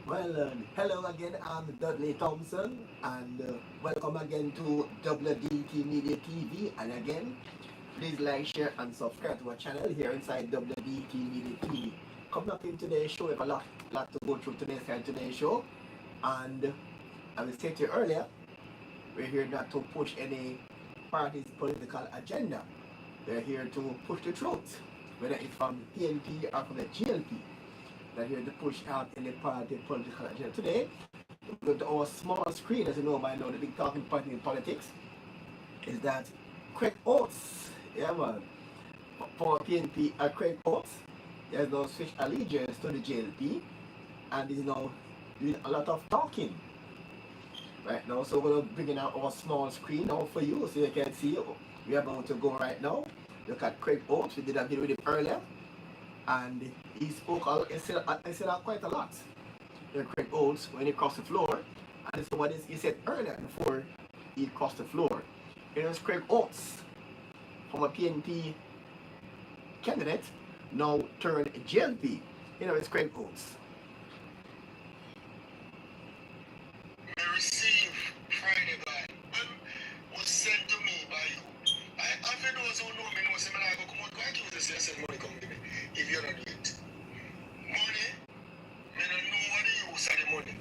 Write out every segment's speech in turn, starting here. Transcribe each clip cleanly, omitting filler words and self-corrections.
Hello again. I'm Dudley Thompson, and welcome again to WDT Media TV. And again, please like, share, and subscribe to our channel here inside WDT Media TV. Coming up in today's show, we have a lot to go through today's show. And I was stated earlier, we're here not to push any party's political agenda. We're here to push the truth, whether it's from PNP or from the GLP. We're here to push out any party political agenda. Today, we go to our small screen, as you know by now, the big talking point in politics is that Craig Oates, yeah man, for PNP, Craig Oates, he has now switched allegiance to the JLP and is now doing a lot of talking right now. So we're going to bring in our small screen now for you so you can see. We're about to go right now. Look at Craig Oates. We did a video with him earlier, and he spoke. He said quite a lot. Craig Oates when he crossed the floor, and so what he said earlier before he crossed the floor. It was Craig Oates, former PNP candidate, now turned JLP. It's Craig Oates. I received Friday by was sent to me by you. After those who know me know say I go come out quite use this send money come give me if you don't do it. Money, I don't know what the use of the money.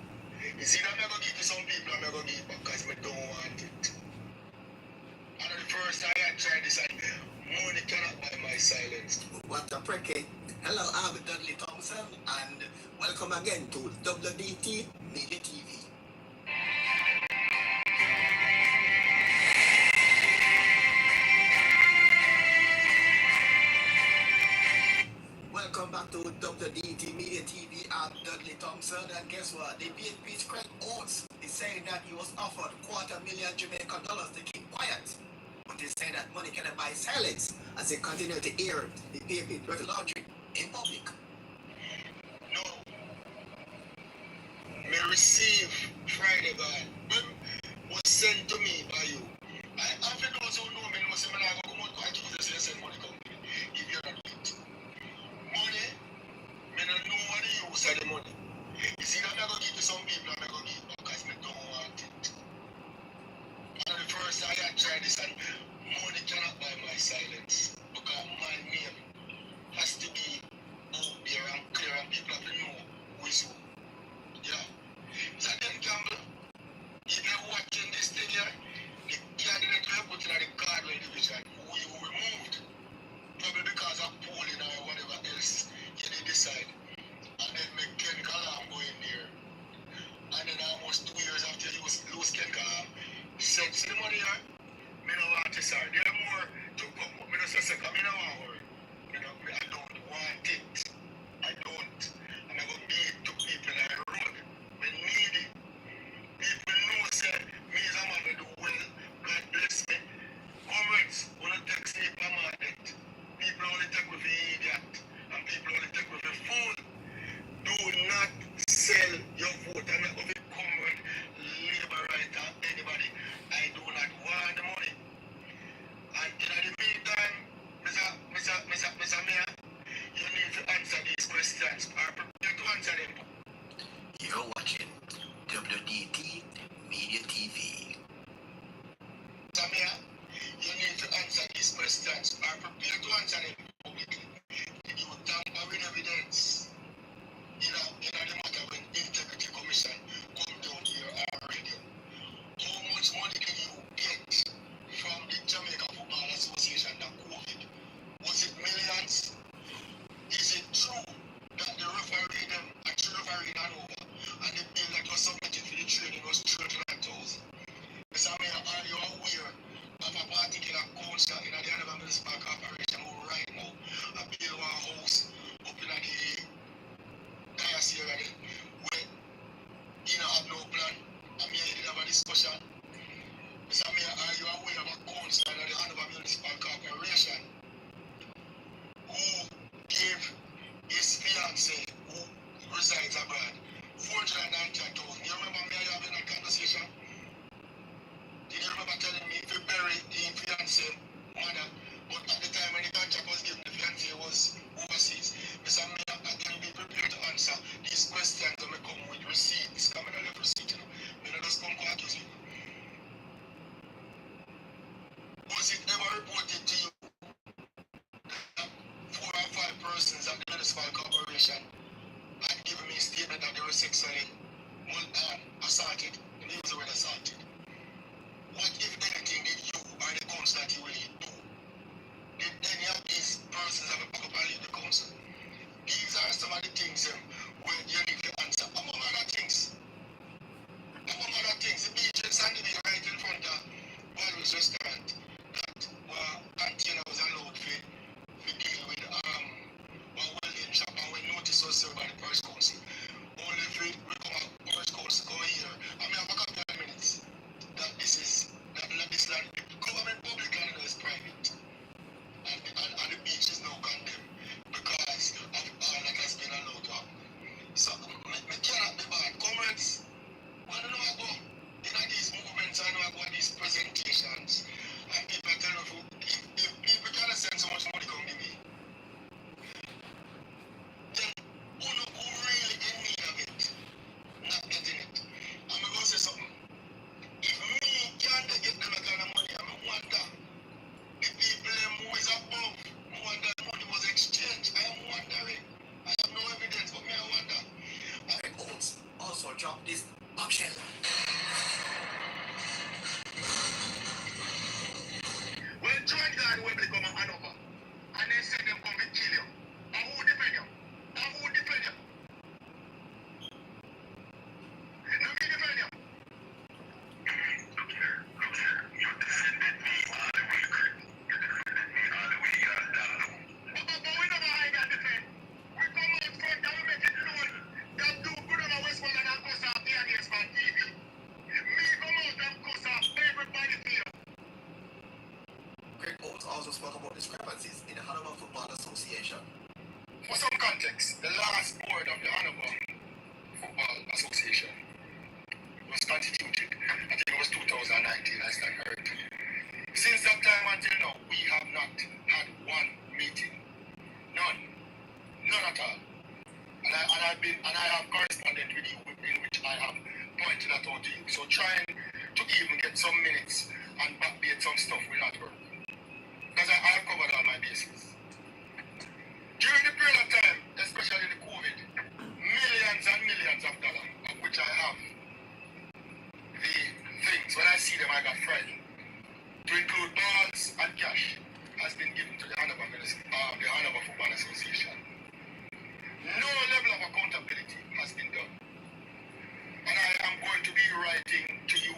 You see that I'm gonna give to some people, I'm gonna give it because I don't want it. And the first time I tried this and money cannot buy my silence. What a prick. Hello, I'm Dudley Thompson, and welcome again to WDT Media TV. Welcome back to WDT Media TV. I'm Dudley Thompson, and guess what? The PNP's Craig Oates is saying that he was offered $250,000 Jamaican to keep quiet. But they say that money cannot buy silence as they continue to air the PNP dirty laundry in public. No. May receive Friday by was sent to me by you. After those who know me know say I go come out quite use this send money come give me if you don't do it. Money, I don't know what the use of the money. You see that I'm gonna give to some people, I'm gonna give back because I don't want it. And the first time I tried this and money cannot buy my silence because my name has to be out there and clear and people have to know who is who. Yeah. So then Campbell, if you're watching this thing here, the candidate you put in the Cardwell division who you removed, probably because of polling or whatever else you did decide. And then make Ken Calam go in there. were sexually assaulted, and use the word assaulted. What if anything did you or the council that you will do? Did any of these persons have a back up and leave the council? These are some of the things where you need to answer. Among other things, the beaches and the big right in front of Walrus restaurant that container was allowed to deal with one welding shop, and we notice us served by the Parish Council. Only if we come up Parish Council go here. I mean, have a couple of minutes that this land, government public land is private. And the beach is now condemned because of all that has been allowed to happen. So, I cannot be bad. Comrades, I don't know about these movements, I know about these presentations, and people tell me if people can send so much money come to me, then who really in need of it, not getting it. I'm going to say something. If me can't get them a kind of money, I wonder the people who is above, who wonder the money was exchanged. I am wondering. I have no evidence, but me I wonder. I also drop this bombshell. When John God will become an Hanover, and they say them come to kill you, and who defend you? And who defend you? No, me defend you. You defended me all the way, Chris. You defended me all the way, you got down. But we never hide that defend. We come out front and we make it known that do good on the Westmoreland and cuss off the audience on TV. Me come out and cuss off everybody here. Craig Oates also spoke about discrepancies in the Hanover Football Association. For some context, the last board of the Hanover Football Association was constituted, I think it was 2019, I stand corrected. Since that time until now, we have not had one meeting. None at all. And I have corresponded with you in which I have pointed that out to you. So trying to even get some minutes and backdate some stuff will not work. Because I have covered all my bases. During the period of time, especially the COVID, millions and millions of dollars, of which I have the things, when I see them I got frightened, to include balls and cash, has been given to the Hanover Football Association. No level of accountability has been done. And I am going to be writing to you,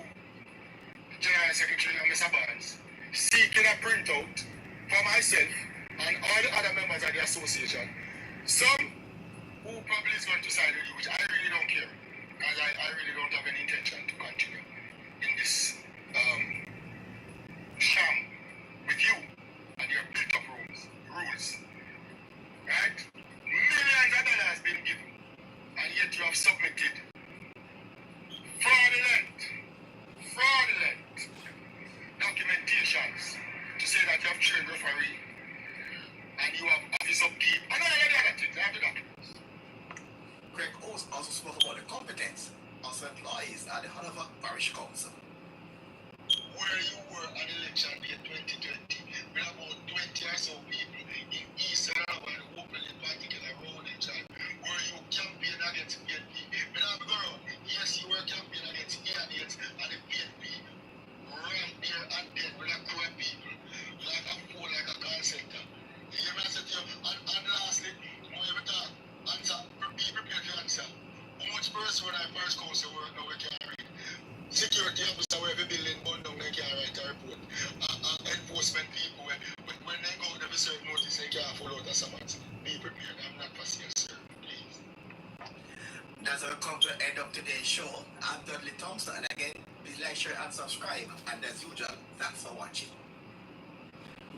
General Secretary and Mr. Barnes, seeking a printout for myself and all the other members of the association. Some who probably is going to side with you, which I really don't care, because I really don't have any intention to continue in this sham with you and your built-up rules. Right? Millions of dollars has been given, and yet you have submitted fraudulent documentations to say that you have trained referee and you have office upkeep and all the other things. I have the documents. Craig Oates also spoke about the competence of employees at the Hanover Parish Council. Where you were on election day 2020, with about 20 or so people in East Hanover and openly particular road and child, where you campaign against PNP. When I go around, yes, you were campaigning against candidates and the PNP right there and then with a crowd people, like a phone, like a call center. You hear me? I said to you, and lastly, when you talk, answer, be prepared to answer. How much person when I first council work now we can read? Security officer where every building burned down they can't write a report. Enforcement people when they go to serve notice they can't follow the summons. Be prepared, I'm not for sale, sir. Please. That's our come to the end of today's show. I'm Dudley Thompson, and again, please like, share, and subscribe. And as usual, thanks for watching.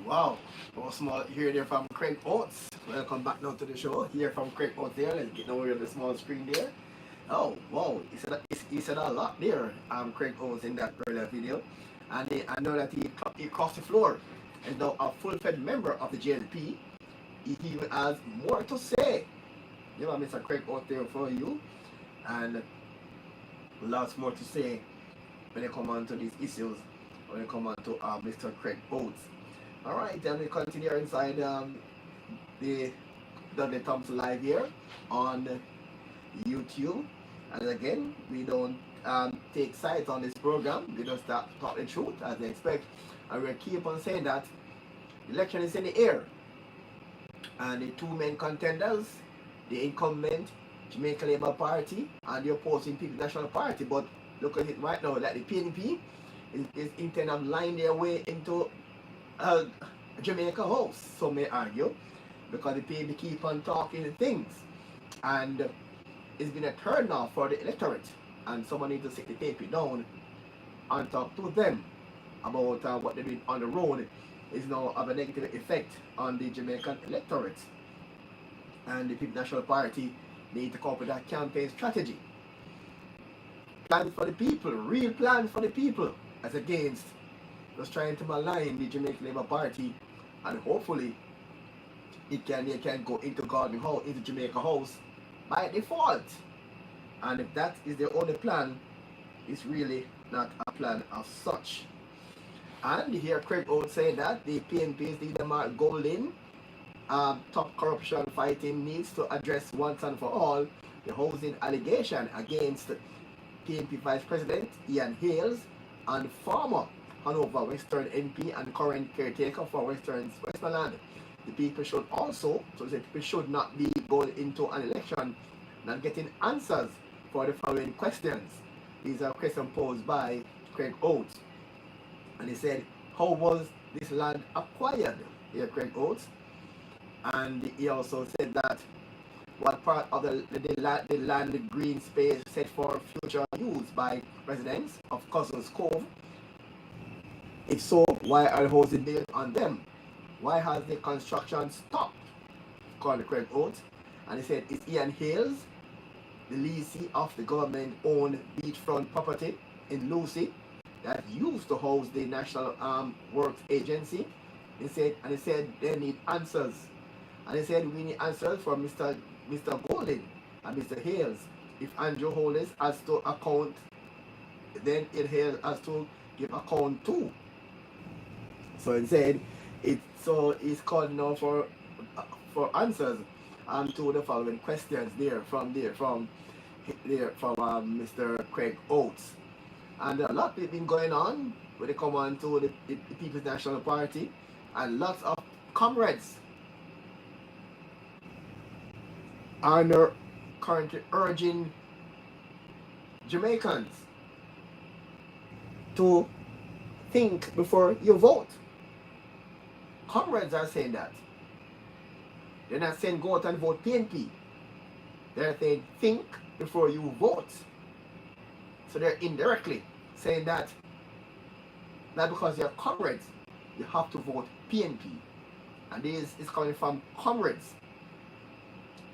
Wow, was small here there from Craig Oates. Welcome back now to the show. Here from Craig Oates there. Let's get over the small screen there. Oh, wow, he said a lot there, Craig Oates in that earlier video. And I know that he crossed the floor. And now a full-fledged member of the JLP, he even has more to say. You know, Mr. Craig Oates there for you. And lots more to say when they come on to these issues, when they come on to Mr. Craig Oates. Alright, then we continue inside the Dudley Thompson live here on YouTube. And again, we don't take sides on this program. We just talk the truth as they expect. And we keep on saying that the election is in the air. And the two main contenders, the incumbent Jamaica Labour Party and the opposing People's National Party. But look at it right now, like the PNP is intent of lying their way into Jamaica House, some may argue, because the PNP keep on talking things. And it's been a turn off for the electorate. And someone needs to sit the PNP down and talk to them about what they're doing on the road is now have a negative effect on the Jamaican electorate. And the People's National Party need to come up with that campaign strategy. Plans for the people, real plans for the people, as against just trying to malign the Jamaican Labour Party, and hopefully they can go into Garden House, into Jamaica House by default. And if that is their only plan, it's really not a plan as such. And here Craig Oates saying that the PNP's leader Mark Golding, top corruption fighting, needs to address once and for all the housing allegation against PNP Vice President Ian Hales and former Hanover Western MP and current caretaker for Westmoreland. The people should also, so the people should not be going into an election not getting answers for the following questions. These are questions posed by Craig Oates. And he said, how was this land acquired? Here, Craig Oates. And he also said that what part of the land green space set for future use by residents of Cousins Cove? If so, why are houses built on them? Why has the construction stopped? According to Craig Oates. And he said, it's Ian Hales, the leasee of the government-owned beachfront property in Lucy that used to house the National Works Agency. He said they need answers. And he said we need answers from Mr. Golding and Mr. Hales. If Andrew Hollis has to account, then it has to give account too. So he said he's calling now for answers to the following questions from Mr. Craig Oates. And a lot has been going on when they come on to the People's National Party, and lots of comrades are now currently urging Jamaicans to think before you vote. Comrades are saying that. They're not saying go out and vote PNP. They're saying think before you vote. So they're indirectly saying that because you're comrades, you have to vote PNP. And this is coming from comrades.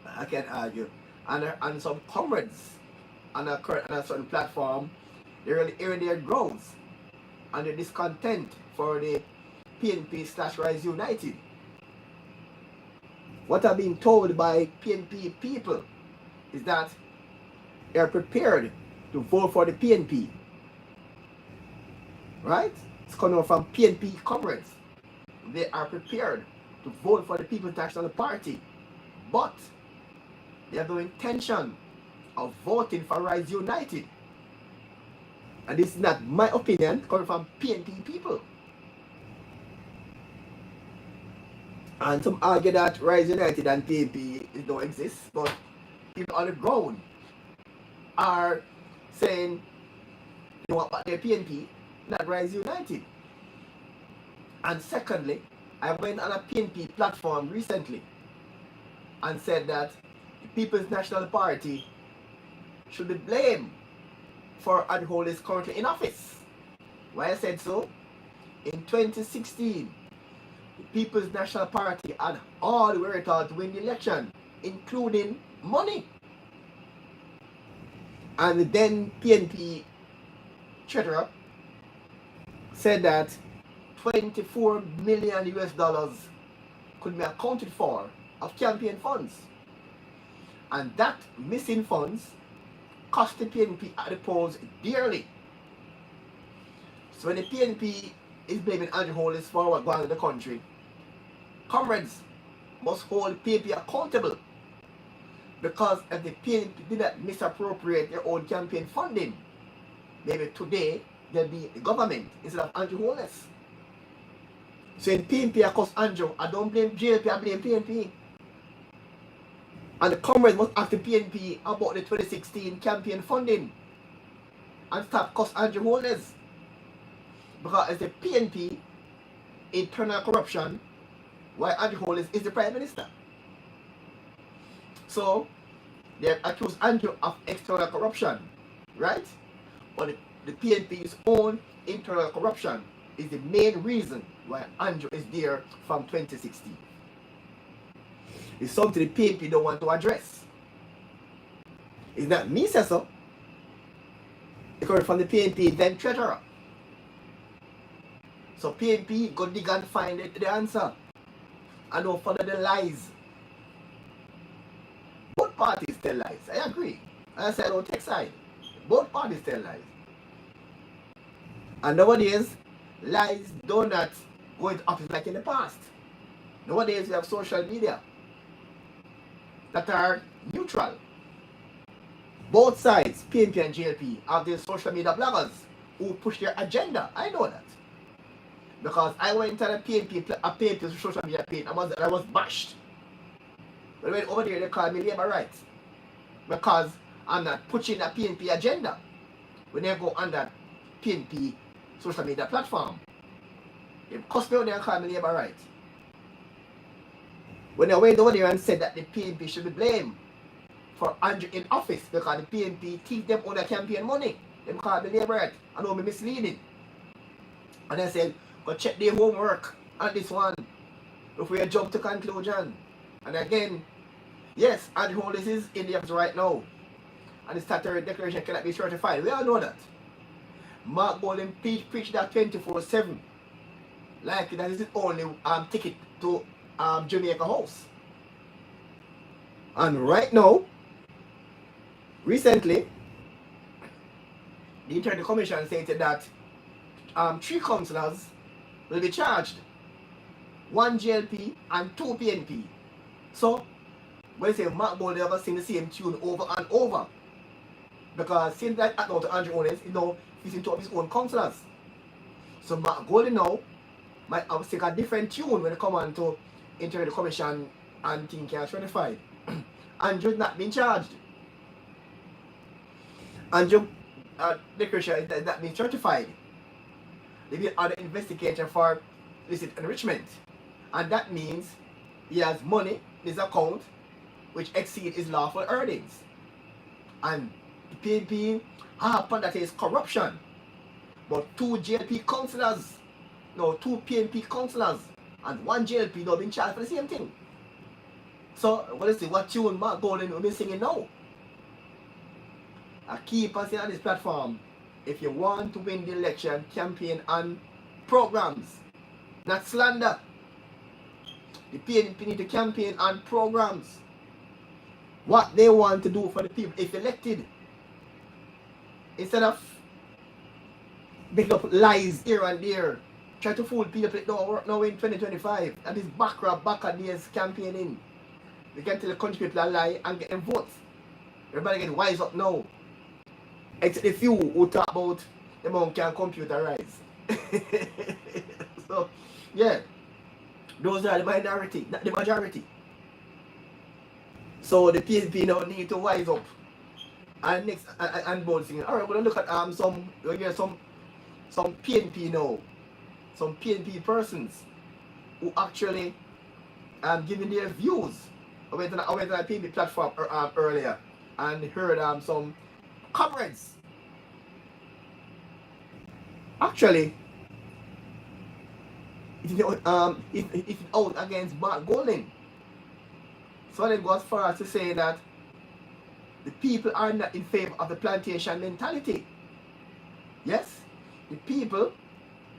I can argue. And some comrades on a certain platform, they're really airing their groans and their discontent for the PNP / Rise United. What I've been told by PNP people is that they're prepared to vote for the PNP. Right? It's coming from PNP comrades. They are prepared to vote for the People's National Party, but they have no intention of voting for Rise United. And this is not my opinion, coming from PNP people. And some argue that Rise United and PNP don't exist, but people on the ground are saying, you know what, they're PNP, not Rise United. And secondly, I went on a PNP platform recently and said that the People's National Party should be blamed for Adhol is currently in office. Why I said so? In 2016, the People's National Party had all the wherewithal to win the election, including money. And the then PNP treasurer said that $24 million could be accounted for of campaign funds. And that missing funds cost the PNP at the polls dearly. So when the PNP is blaming Andrew Hollis for what going on in the country, comrades must hold PNP accountable Because if the PNP did not misappropriate their own campaign funding, maybe today there'll be a government instead of Andrew Holness. So in PNP across Andrew, I don't blame JLP, I blame PNP. And the comrades must ask the PNP about the 2016 campaign funding and stop cost Andrew Holness. Because it's the PNP internal corruption, while Andrew Holness is the Prime Minister. So they accuse Andrew of external corruption, right? But the PNP's own internal corruption is the main reason why Andrew is there from 2016. It's something the PNP don't want to address. It's not me say so. It's coming from the PNP then treasurer. So PNP go dig and find the answer. And don't follow the lies. Both parties tell lies. I agree. I said I don't take side. Both parties tell lies. And nowadays, lies do not go into office like in the past. Nowadays we have social media that are neutral. Both sides, PNP and JLP, have their social media bloggers who push their agenda. I know that. Because I went to the PNP social media page and I was bashed. But when over there they called me labor rights. Because I'm not pushing a PNP agenda when they go on that PNP social media platform. They cussed me out there and called me labor rights. When I went over there and said that the PNP should be blamed for Andrew in office because the PNP thief them all their campaign money. They called me labor rights and know me misleading. And I said, go check their homework on this one if we jump to conclusion. And again, yes, Andrew Holness is in the office right now. And the statutory declaration cannot be certified. We all know that. Mark Bolin preached that 24/7. Like that is his only ticket to Jamaica House. And right now, recently, the Internal Commission stated that 3 councillors will be charged, 1 JLP and 2 PNP. So, when they say Mark Bolin never sing the same tune over and over, because since that at now to Andrew Holness, he's into his own councillors. So Mark Bolin now might have take a different tune when it come on to Internal Commission and things can certify. Andrew's not being charged. Andrew declaration is not being certified. They be under investigation for illicit enrichment. And that means he has money in his account which exceed his lawful earnings. And the PNP happen that is corruption. But 2 JLP councillors, 2 PNP councillors and 1 JLP don't been charged for the same thing. So what is it? What tune Mark Bolin will be singing now? I keep on saying on this platform, if you want to win the election, campaign on programs, not slander. The PNP need to campaign on programs. What they want to do for the people if elected. Instead of making up lies here and there, try to fool people, it don't work now in 2025. And this back days campaigning. We can tell the country people a lie and get them votes. Everybody get wise up now. Except the few who talk about the amount can computerize. So, yeah. Those are the minority, not the majority. So the PNP now need to wise up. And next, and bold singing. Alright, we're gonna look at some PNP now. Some PNP persons who actually giving their views. I went on a PNP platform earlier and heard some comrades actually it's out against Mark Bolin. So they go as far as to say that the people are not in favor of the plantation mentality. Yes, the people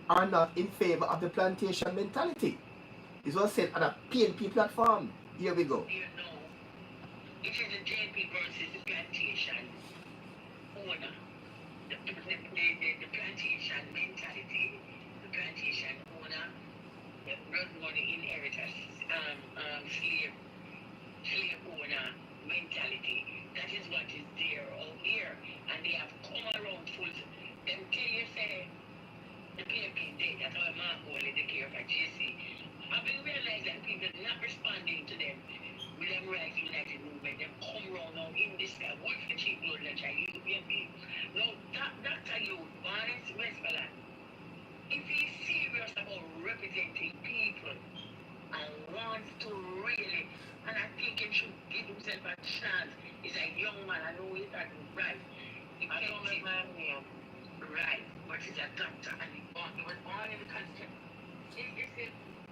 are not in favor of the plantation mentality. It was said on a PNP platform. Here we go. You know, it is the JP versus the plantation owner. The plantation mentality, the plantation owner, the blood money inheritors, slave owner mentality. That is what is there out here. And they have come around full. Them tell you say the PNP date that our mark only the care for JC. Have you realized that people not responding to them with them Rise United movement, them come around now in this guy, what for cheap load that I use PNP. Now that Dr. Youth, Barnes Westmoreland, if he's serious about representing people and wants to really, and I think he should give himself a chance. He's a young man, I know he's not right. He can't make my name. Right, but he's a doctor and he was born in the concept.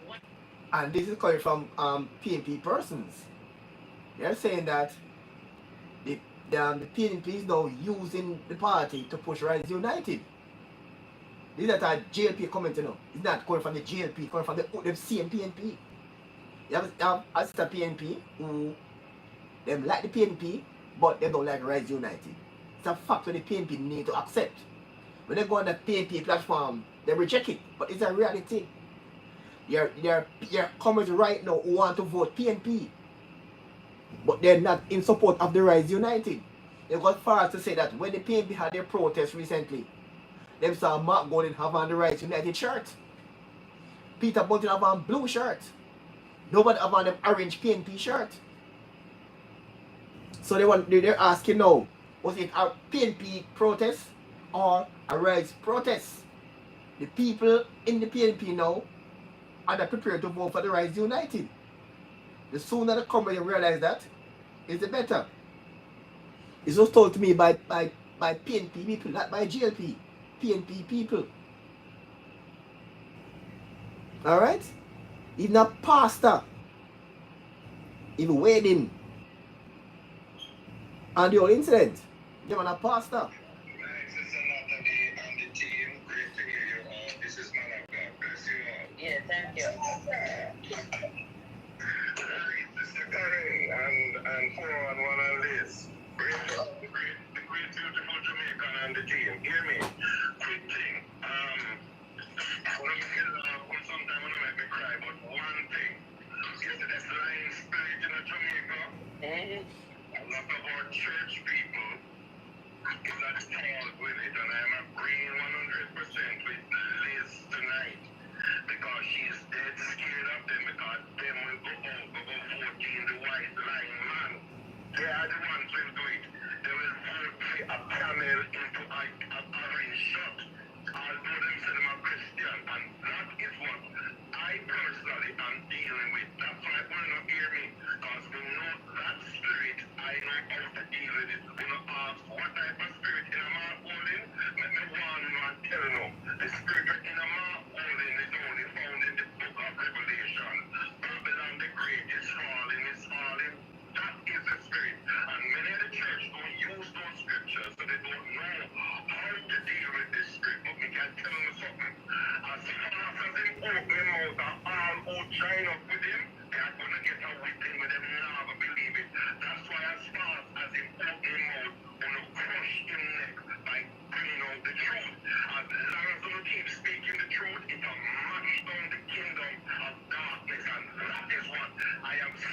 What? And this is coming from PNP persons. They're saying that the PNP is now using the party to push Rise United. This is not a JLP comment, you know. It's not coming from the JLP, coming from the same PNP. You have a sister PNP who them like the PNP, but they don't like Rise United. It's a fact that the PNP need to accept. When they go on the PNP platform, they reject it, but it's a reality. There are comrades right now who want to vote PNP, but they're not in support of the Rise United. They got far as to say that when the PNP had their protest recently, them saw Mark Golden have on the Rise United shirt. Peter Bunting have on blue shirt. Nobody have on them orange PNP shirt. So they're asking now, was it a PNP protest or a Rise protest? The people in the PNP now are not prepared to vote for the Rise United. The sooner the comrades realize that, is the better. It was told to me by PNP people, not by GLP. PNP people. Alright? Even a pastor, even wedding, and the whole incident. They were a pastor. Yeah, thank you. And for one of this, the great beautiful Jamaican and the team. Hear me? Quick thing. Sometimes when I make me cry, but one thing. Yesterday's lying spirit in Jamaica. A lot of our church people is not tall with it, and I'm agreeing 100% with Liz tonight. Because she's dead scared of them, because them will go out, go 14, the white lying man. They are the ones who will do it. They will vote a camel into a orange shot. Although them say them a Christian, and that is what I personally am dealing with. That's why I want to hear me, because we know that spirit, I know how to deal with it. We don't ask what type of spirit in a man holding, let me warn you and tell you. The spirit in a man holding is only found in the book of Revelation. Babylon the Great is falling, is falling. That is the spirit. And many of the church don't use those scriptures, so they don't know how to deal with this spirit. But we can tell them something. As fast as they open them out and all who join up with him, they are going to get a whipping with them never believe it. That's why as fast as they open him out, going to crush him neck by bringing out the truth. As long as they keep speaking the truth, it will mash down the kingdom of darkness. And that is what I am so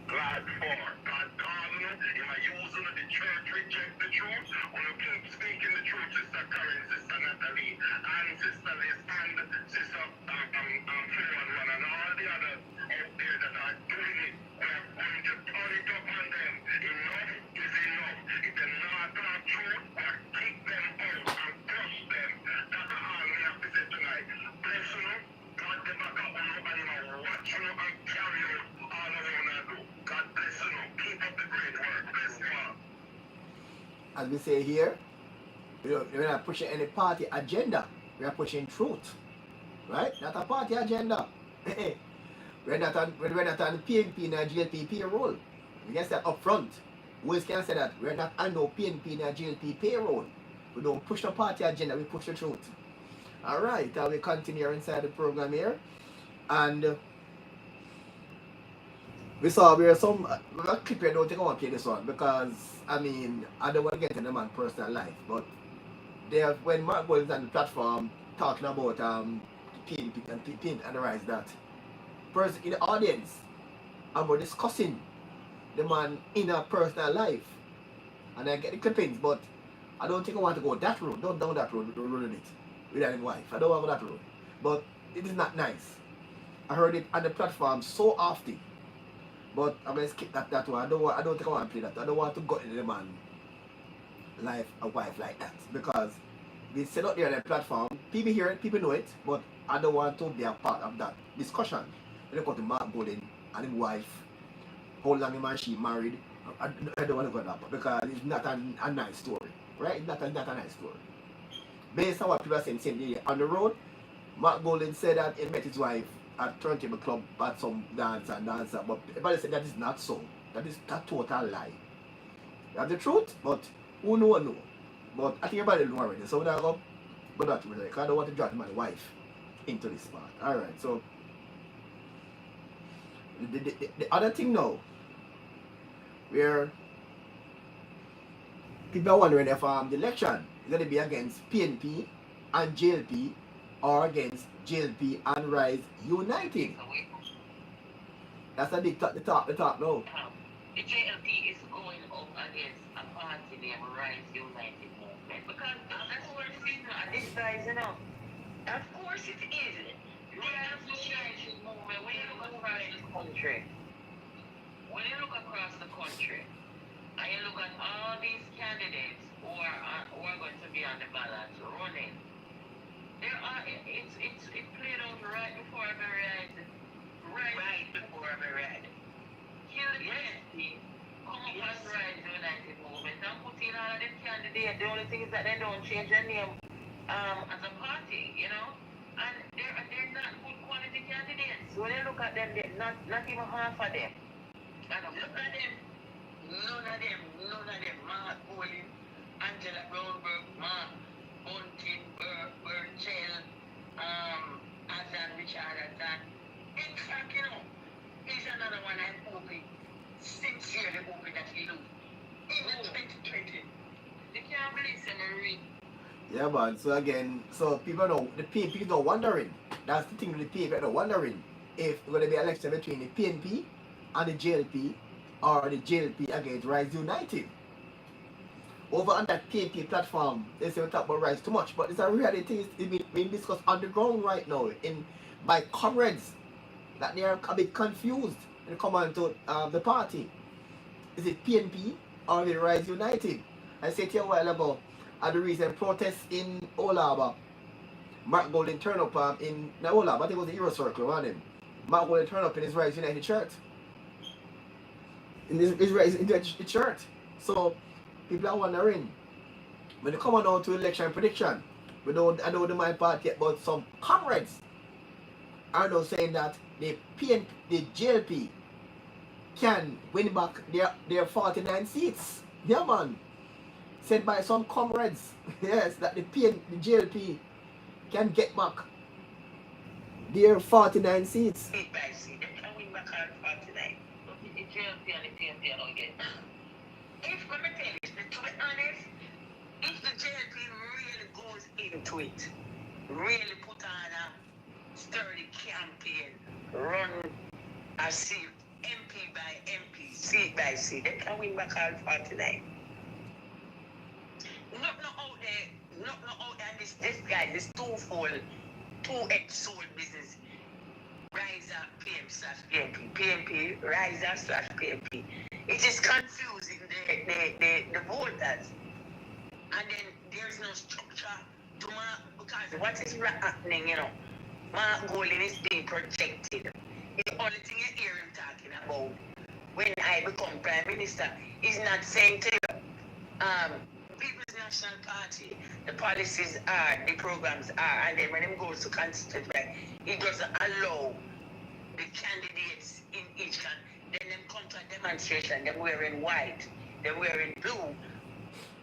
glad for. God calling you, if I use the church reject the truth, when you keep speaking the truth, Sister Karen, Sister Natalie, and Sister Liz, and Sister Flora, and all the others out there that are doing it, we are going to turn it up on them. Enough is enough. If they're not talk truth, we are kick them out and crush them. That's all we have to say tonight. Bless you, God, the back up on you, and you know, watch you and carry out all I want to do. God bless you. Keep up the great work. Bless you all. As we say here, we're not pushing any party agenda. We are pushing truth. Right? Not a party agenda. we're not on the PNP and GLP payroll. We can say that up front. We can say that we're not on no PNP and GLP payroll. We don't push the party agenda, we push the truth. Alright, we continue inside the program here. And we saw some clip here, don't think I want to play this one because I mean I don't want to get into the man's personal life, but there when Mark was on the platform talking about PNP and Rise that person in the audience and we're discussing the man in a personal life. And I get the clippings, but I don't think I want to go that road. Don't down that road, ruin it without his wife. I don't want to go that road. But it is not nice. I heard it on the platform so often. But I'm gonna skip that one. I don't think I want to play that. I don't want to go into the man life a wife like that. Because they said out there on the platform, people hear it, people know it, but I don't want to be a part of that discussion. When it comes to Mark Golden and his wife, how long him and she married, I don't want to go that part because it's not a nice story. Right? It's not a nice story. Based on what people are saying, same day on the road, Mark Golden said that he met his wife at Turntable Club at some dancer, but everybody said that is not so. That is a total lie. That's the truth, but who know? But I think everybody know already. So when I go that way, because I don't want to drag my wife into this part. Alright, so the other thing now, where people are wondering if the election is going to be against PNP and JLP or against JLP and Rise United. That's the talk now. The JLP is going up against a party named Rise United movement because that's what it is now. This guys, of course it is. The Rise United movement, when you look across the country, and you look at all these candidates who are going to be on the ballot running, it played out right before I read. Right before I read. Kill the PNP, come up as Rise United movement and put in all of them candidates. The only thing is that they don't change their name as a party, and they're not good quality candidates. When you look at them, they're not even half of them. And look at them. None of them. Mark Bolin, Angela Brownberg, Mark Bunting, Burchell, Azan Richardson. In fact, he's another one I'm hoping, sincerely hoping that he lose. In 2020. You can't believe Marie. Yeah, man. So again, people know, the PNP are wondering. That's the thing with the PNP are wondering if it's going to be an election between the PNP and the JLP or the JLP against Rise United. Over on that PNP platform, they say we talk about Rise too much, but it's a reality. It's being discussed on the ground right now by comrades that they are a bit confused when it comes on to the party. Is it PNP or is it Rise United? I said to you a while ago, at the recent protests in Olaba, Mark Golden turned up in Olaba, I think it was the Euro Circle, wasn't it? Mark Golden turned up in his Rise United shirt. In his Rise United shirt. So people are wondering, when they come on to election prediction, I don't know my part yet, but some comrades are now saying that the JLP can win back their 49 seats. Yeah, man. Said by some comrades, yes, that the JLP can get back their 49 seats. Seat by seat, they can win back all 49. But the JLP and the PNP don't get. If, let me tell you, to be honest, if the JLP really goes into it, really put on a sturdy campaign, run a seat, MP by MP, seat by seat, they can win back all 49. Nothing out there, and this guy, this twofold, two-edged sword business, Riser PM/PNP, PNP, Riser/PNP. It is confusing the voters. And then there's no structure to Mark, because what is happening, Mark Golden is being projected. The only thing you hear him talking about when I become Prime Minister is not saying to you, People's National Party, the policies are, the programs are, and then when he goes to constituent, he doesn't allow the candidates in each then them come to a demonstration, them wearing white, them wearing blue.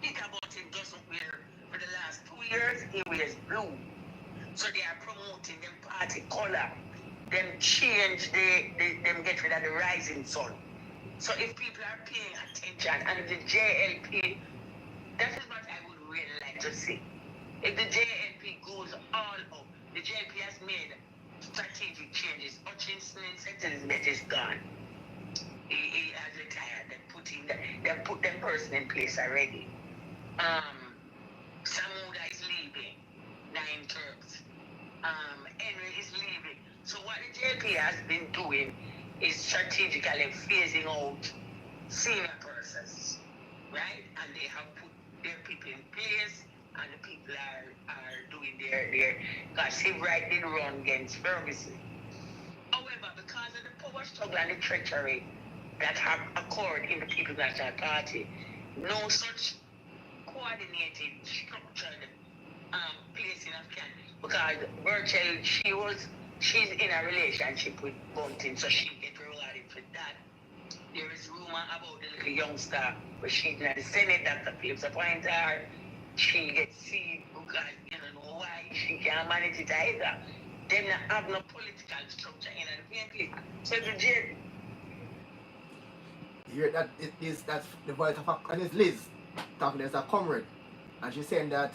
Think about him doesn't wear, for the last 2 years, he wears blue. So they are promoting them party color. Them change, them get rid of the rising sun. So if people are paying attention, and the JLP, that is what I would really like to see. If the JLP goes all up, the JLP has made strategic changes. Hutchinson settlement is gone. He has retired. They put them person in place already. Samuda is leaving. 9 terms. Henry is leaving. So what the JP has been doing is strategically phasing out senior persons, right? And they have put their people in place, and the people are doing their because he right did run against Ferguson. However, because of the power struggle and the treachery that have occurred in the People's National Party, no such coordinated, structured placing of can, because virtually she's in a relationship with Bunting, so she get rewarded for that. There is rumor about the little youngster, but she's in the Senate, Dr. Phillips appointed her. She gets seen because you don't know why she can't manage it either. They have no political structure in the PNP. So the jail. Here that's the voice of and it's Liz talking as a comrade, and she's saying that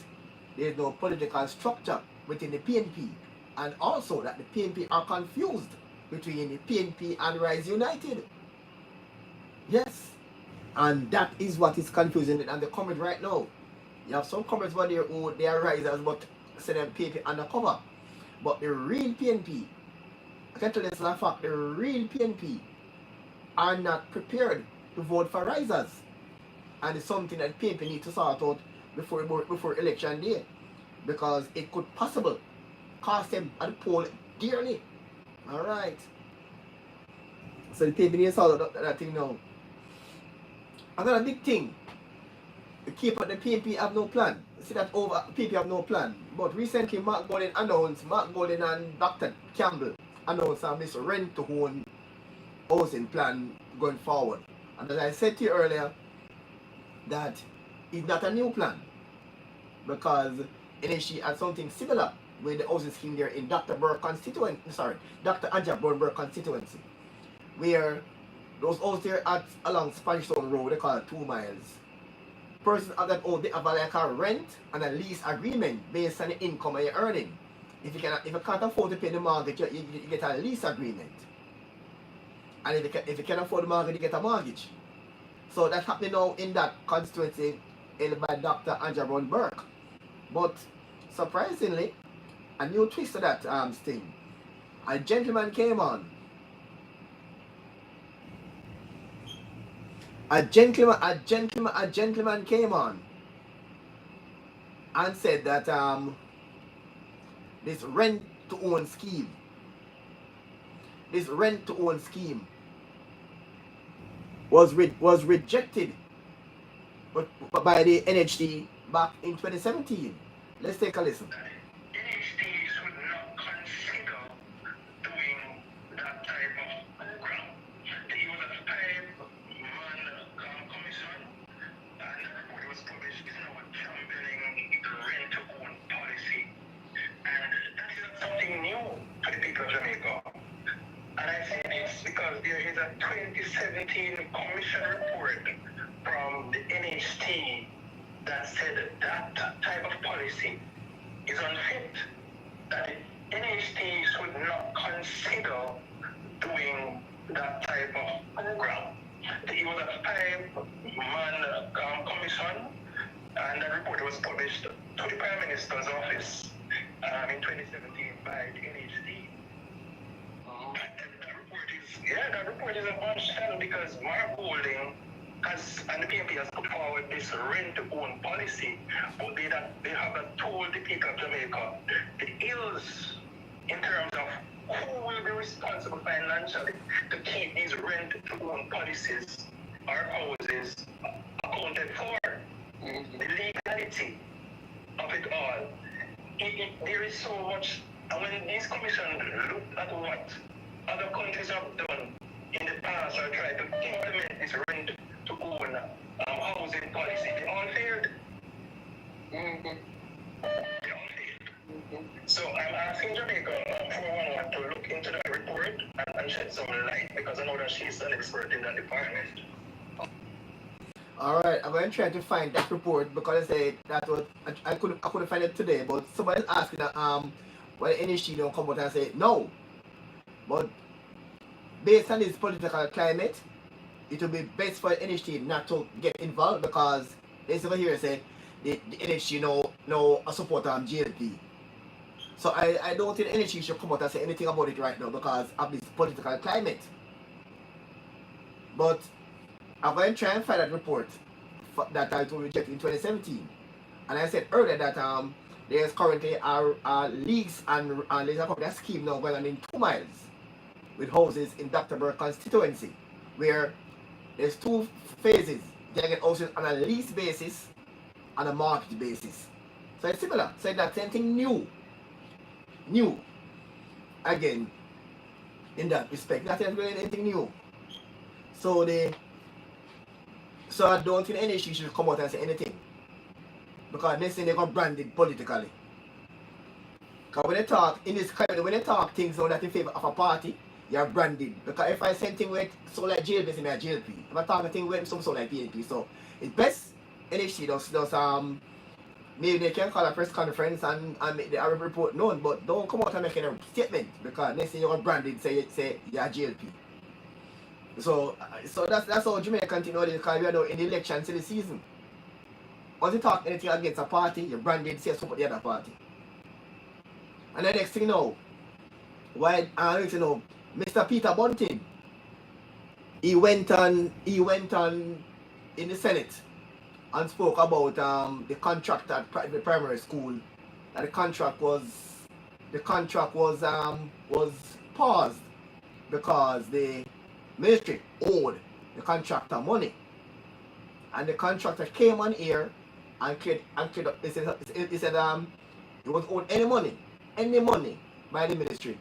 there's no political structure within the PNP, and also that the PNP are confused between the PNP and Rise United. Yes, and that is what is confusing and the comrade right now. You have some comrades over there who they are risers but say them PNP undercover, but the real PNP, I can tell you this as a fact, the real PNP are not prepared to vote for risers, and it's something that PNP need to sort out before election day, because it could possibly cost them at the poll dearly. All right, so the PNP needs to sort out that thing now. Another big thing, the keep at the PNP have no plan. See that over PNP have no plan. But recently Mark Golden and Dr. Campbell announced this rent to own housing plan going forward. And as I said to you earlier, that is not a new plan, because NHG had something similar with the housing scheme there in Dr. Anja Burke constituency, where those houses there along Spanish Town Road, they call it 2 miles. Persons of that old, they have like a rent and a lease agreement based on the income you're earning. If you can't afford to pay the mortgage, you get a lease agreement. And if you can afford the mortgage, you get a mortgage. So that's happening now in that constituency held by Dr. Anja Burke. But surprisingly, a new twist to that thing. A gentleman came on. A gentleman came on and said that this rent to own scheme was rejected by the NHD back in 2017. Let's take a listen. NHD should not consider doing that type of program. There was a time commission, and the report was published, is now championing the rent-to-own policy. And that is not something new to the people of Jamaica. And I say this because there is a 2017 commission report from the NHD that said that type of policy is unfit, that the NHD should not consider doing that type of program. There was a 5-man commission, and the report was published to the Prime Minister's office in 2017 by the NHD. That report is a bombshell because Mark Golding and the PNP has put forward this rent-to-own policy, but they haven't told the people of Jamaica the ills in terms of who will be responsible financially to keep these rent-to-own policies or houses accounted for. The legality of it all. There is so much, and when these commissions looked at what other countries have done in the past or tried to implement this rent-to-own housing policy, they all failed. They all failed. So I'm asking Jamaica 411 to look into that report and shed some light, because I know that she's an expert in that department. Alright, I'm going to try to find that report, because I said that was I couldn't find it today, but somebody asked me that why the NHD don't come out and say no. But based on this political climate, it will be best for the NHT not to get involved, because there's over here say the NHT no support GLP. So I don't think the NHT should come out and say anything about it right now because of this political climate. But I'm going to try and find that report that I was rejected in 2017. And I said earlier that there's currently leaks and there's a scheme now going on in 2 miles with houses in Dr. Burke constituency, where there's 2 phases. They get houses on a lease basis and a market basis. So it's similar. So that's anything new. Again, in that respect, that's really anything new. So I don't think any issue should come out and say anything, because next thing they got branded politically. Because when they talk in this kind, when they talk things on that in favor of a party, you're branded. Because if I say anything with so like jail based in my GLP, if I talk anything with some so like PNP, so it's best NHC does maybe they can call a press conference and make the Arab report known, but don't come out and make a statement, because next thing you're branded say you're GLP. So that's how Jamaican thing nowadays, because we are now in the election to the season. Once you talk anything against a party, you're branded, say support the other party. And the next thing now, Mr. Peter Bunting, he went on in the Senate and spoke about the contract at the primary school. That the contract was paused because the ministry owed the contractor money, and the contractor came on here and cleared up. He said he was owed any money by the ministry,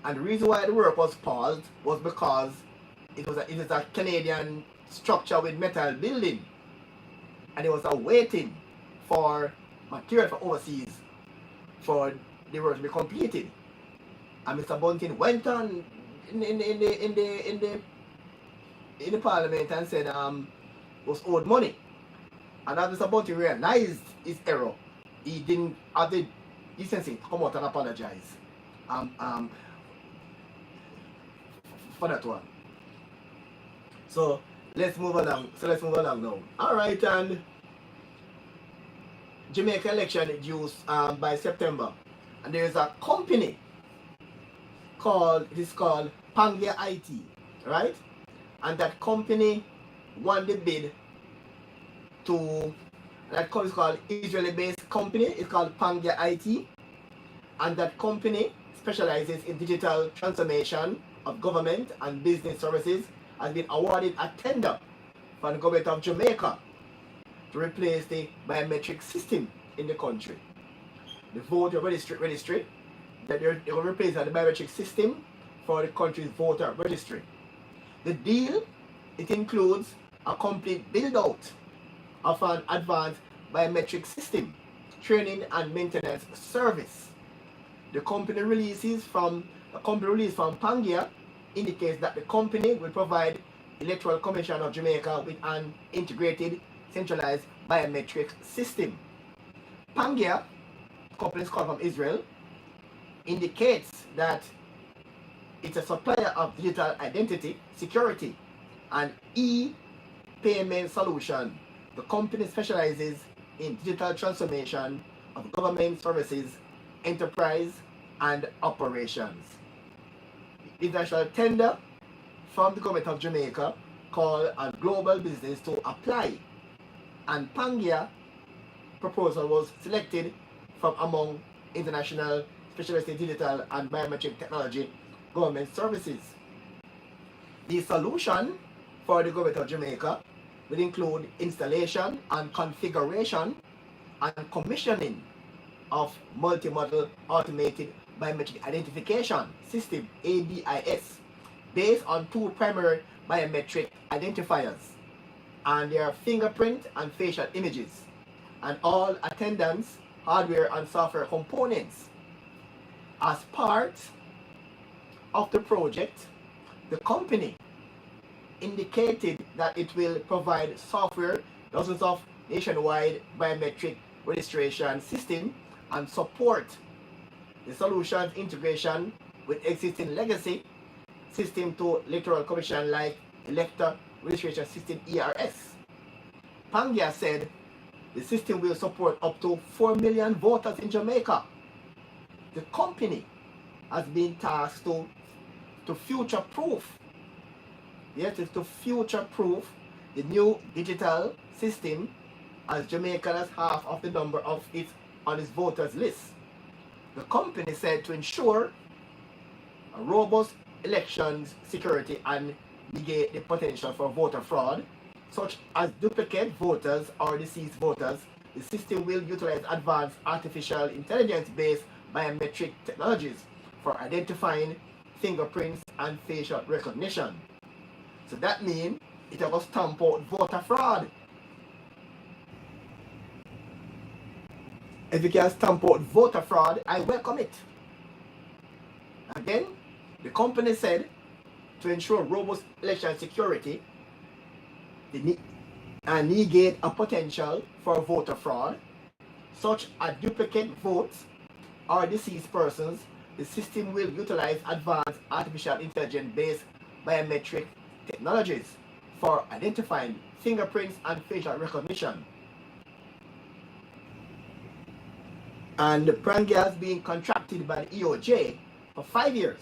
and the reason why the work was paused was because it is a Canadian structure with metal building, and it was waiting for material from overseas for the work to be completed. And Mr. Bunting went on in the parliament and said was owed money. And as Mr. Bunting realized his error, he didn't have the decency to come out and apologize for that one. So let's move along now. Alright, and Jamaica election is due by September, and there is a company called Pangaea IT, right? And that company won the bid to, that company is called Israeli-based company. It's called Pangaea IT, and that company specializes in digital transformation of government and business services. Has been awarded a tender from the government of Jamaica to replace the biometric system in the country. The voter registry that they will replace the biometric system for the country's voter registry. The deal, it includes a complete build-out of an advanced biometric system, training and maintenance service. The company release from Pangaea indicates that the company will provide Electoral Commission of Jamaica with an integrated, centralized biometric system. Pangaea, companies called from Israel, indicates that it's a supplier of digital identity, security, and e-payment solution. The company specializes in digital transformation of government services, enterprise, and operations. International tender from the government of Jamaica called a global business to apply, and Pangaea proposal was selected from among international specialist in digital and biometric technology government services. The solution for the government of Jamaica will include installation and configuration and commissioning of multi-modal automated biometric identification system, ABIS, based on 2 primary biometric identifiers and their fingerprint and facial images, and all attendance hardware and software components. As part of the project, the company indicated that it will provide software, dozens of nationwide biometric registration system, and support the solution's integration with existing legacy system to electoral commission like elector registration system ERS. Pangia said the system will support up to 4 million voters in Jamaica. The company has been tasked to future-proof, yes, to future-proof the new digital system, as Jamaica has half of the number of its on its voters list. The company said to ensure a robust elections security and negate the potential for voter fraud, such as duplicate voters or deceased voters, the system will utilize advanced artificial intelligence-based biometric technologies for identifying fingerprints and facial recognition. So that means it will stamp out voter fraud. If you can stamp out voter fraud, I welcome it. Again, the company said to ensure robust election security and negate a potential for voter fraud, such as duplicate votes or deceased persons, the system will utilize advanced artificial intelligence-based biometric technologies for identifying fingerprints and facial recognition. And Prangia has been contracted by the EOJ for 5 years,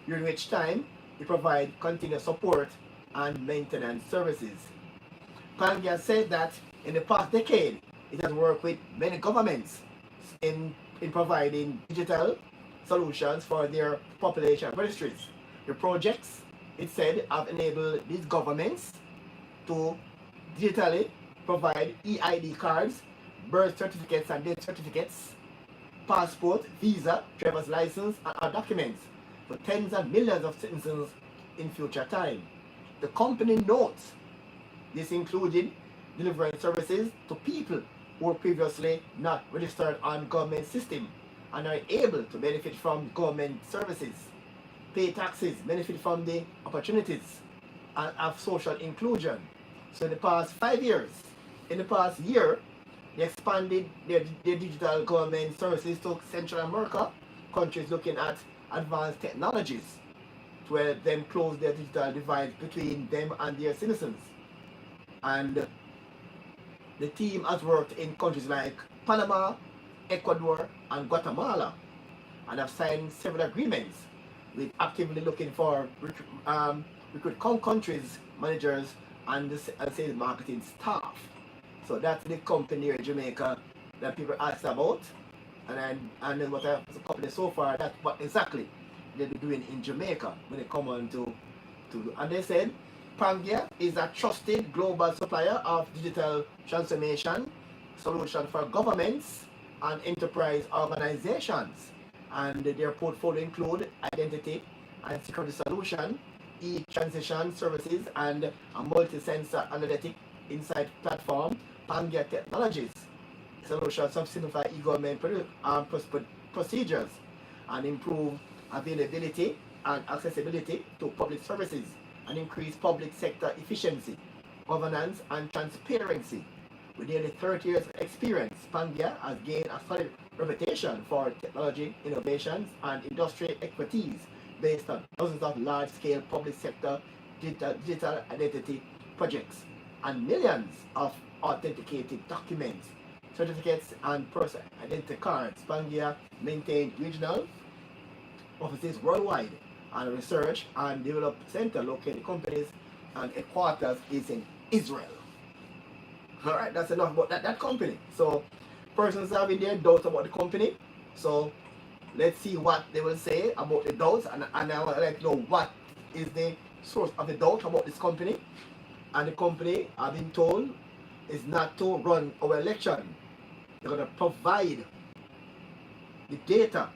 during which time it provides continuous support and maintenance services. Prangia said that in the past decade, it has worked with many governments in providing digital solutions for their population registries. The projects, it said, have enabled these governments to digitally provide EID cards, birth certificates and death certificates, passport, visa, driver's license, and other documents for tens of millions of citizens in future time. The company notes this included delivering services to people who were previously not registered on government system and are able to benefit from government services, pay taxes, benefit from the opportunities, and have social inclusion. So in the past 5 years, in the past year, they expanded their digital government services to Central America, countries looking at advanced technologies to help them close their digital divide between them and their citizens. And the team has worked in countries like Panama, Ecuador, and Guatemala, and have signed several agreements with actively looking for recruit countries, managers, and sales marketing staff. So that's the company here in Jamaica that people ask about, and then what the company so far, that's what exactly they'll be doing in Jamaica when they come on to and they said Pangia is a trusted global supplier of digital transformation solution for governments and enterprise organizations, and their portfolio include identity and security solution, e-transition services, and a multi-sensor analytic insight platform. Pangia Technologies solutions simplify e-government procedures and improve availability and accessibility to public services and increase public sector efficiency, governance, and transparency. With nearly 30 years of experience, Pangia has gained a solid reputation for technology innovations and industry expertise based on dozens of large-scale public sector digital identity projects and millions of authenticated documents, certificates, and person identity cards. Pangia maintains regional offices worldwide and a research and development center located companies and headquarters is in Israel. Alright, that's enough about that company. So persons having their doubts about the company. So let's see what they will say about the doubts, and I would like to know what is the source of the doubt about this company. And the company, I've been told, is not to run our election. They're going to provide the data.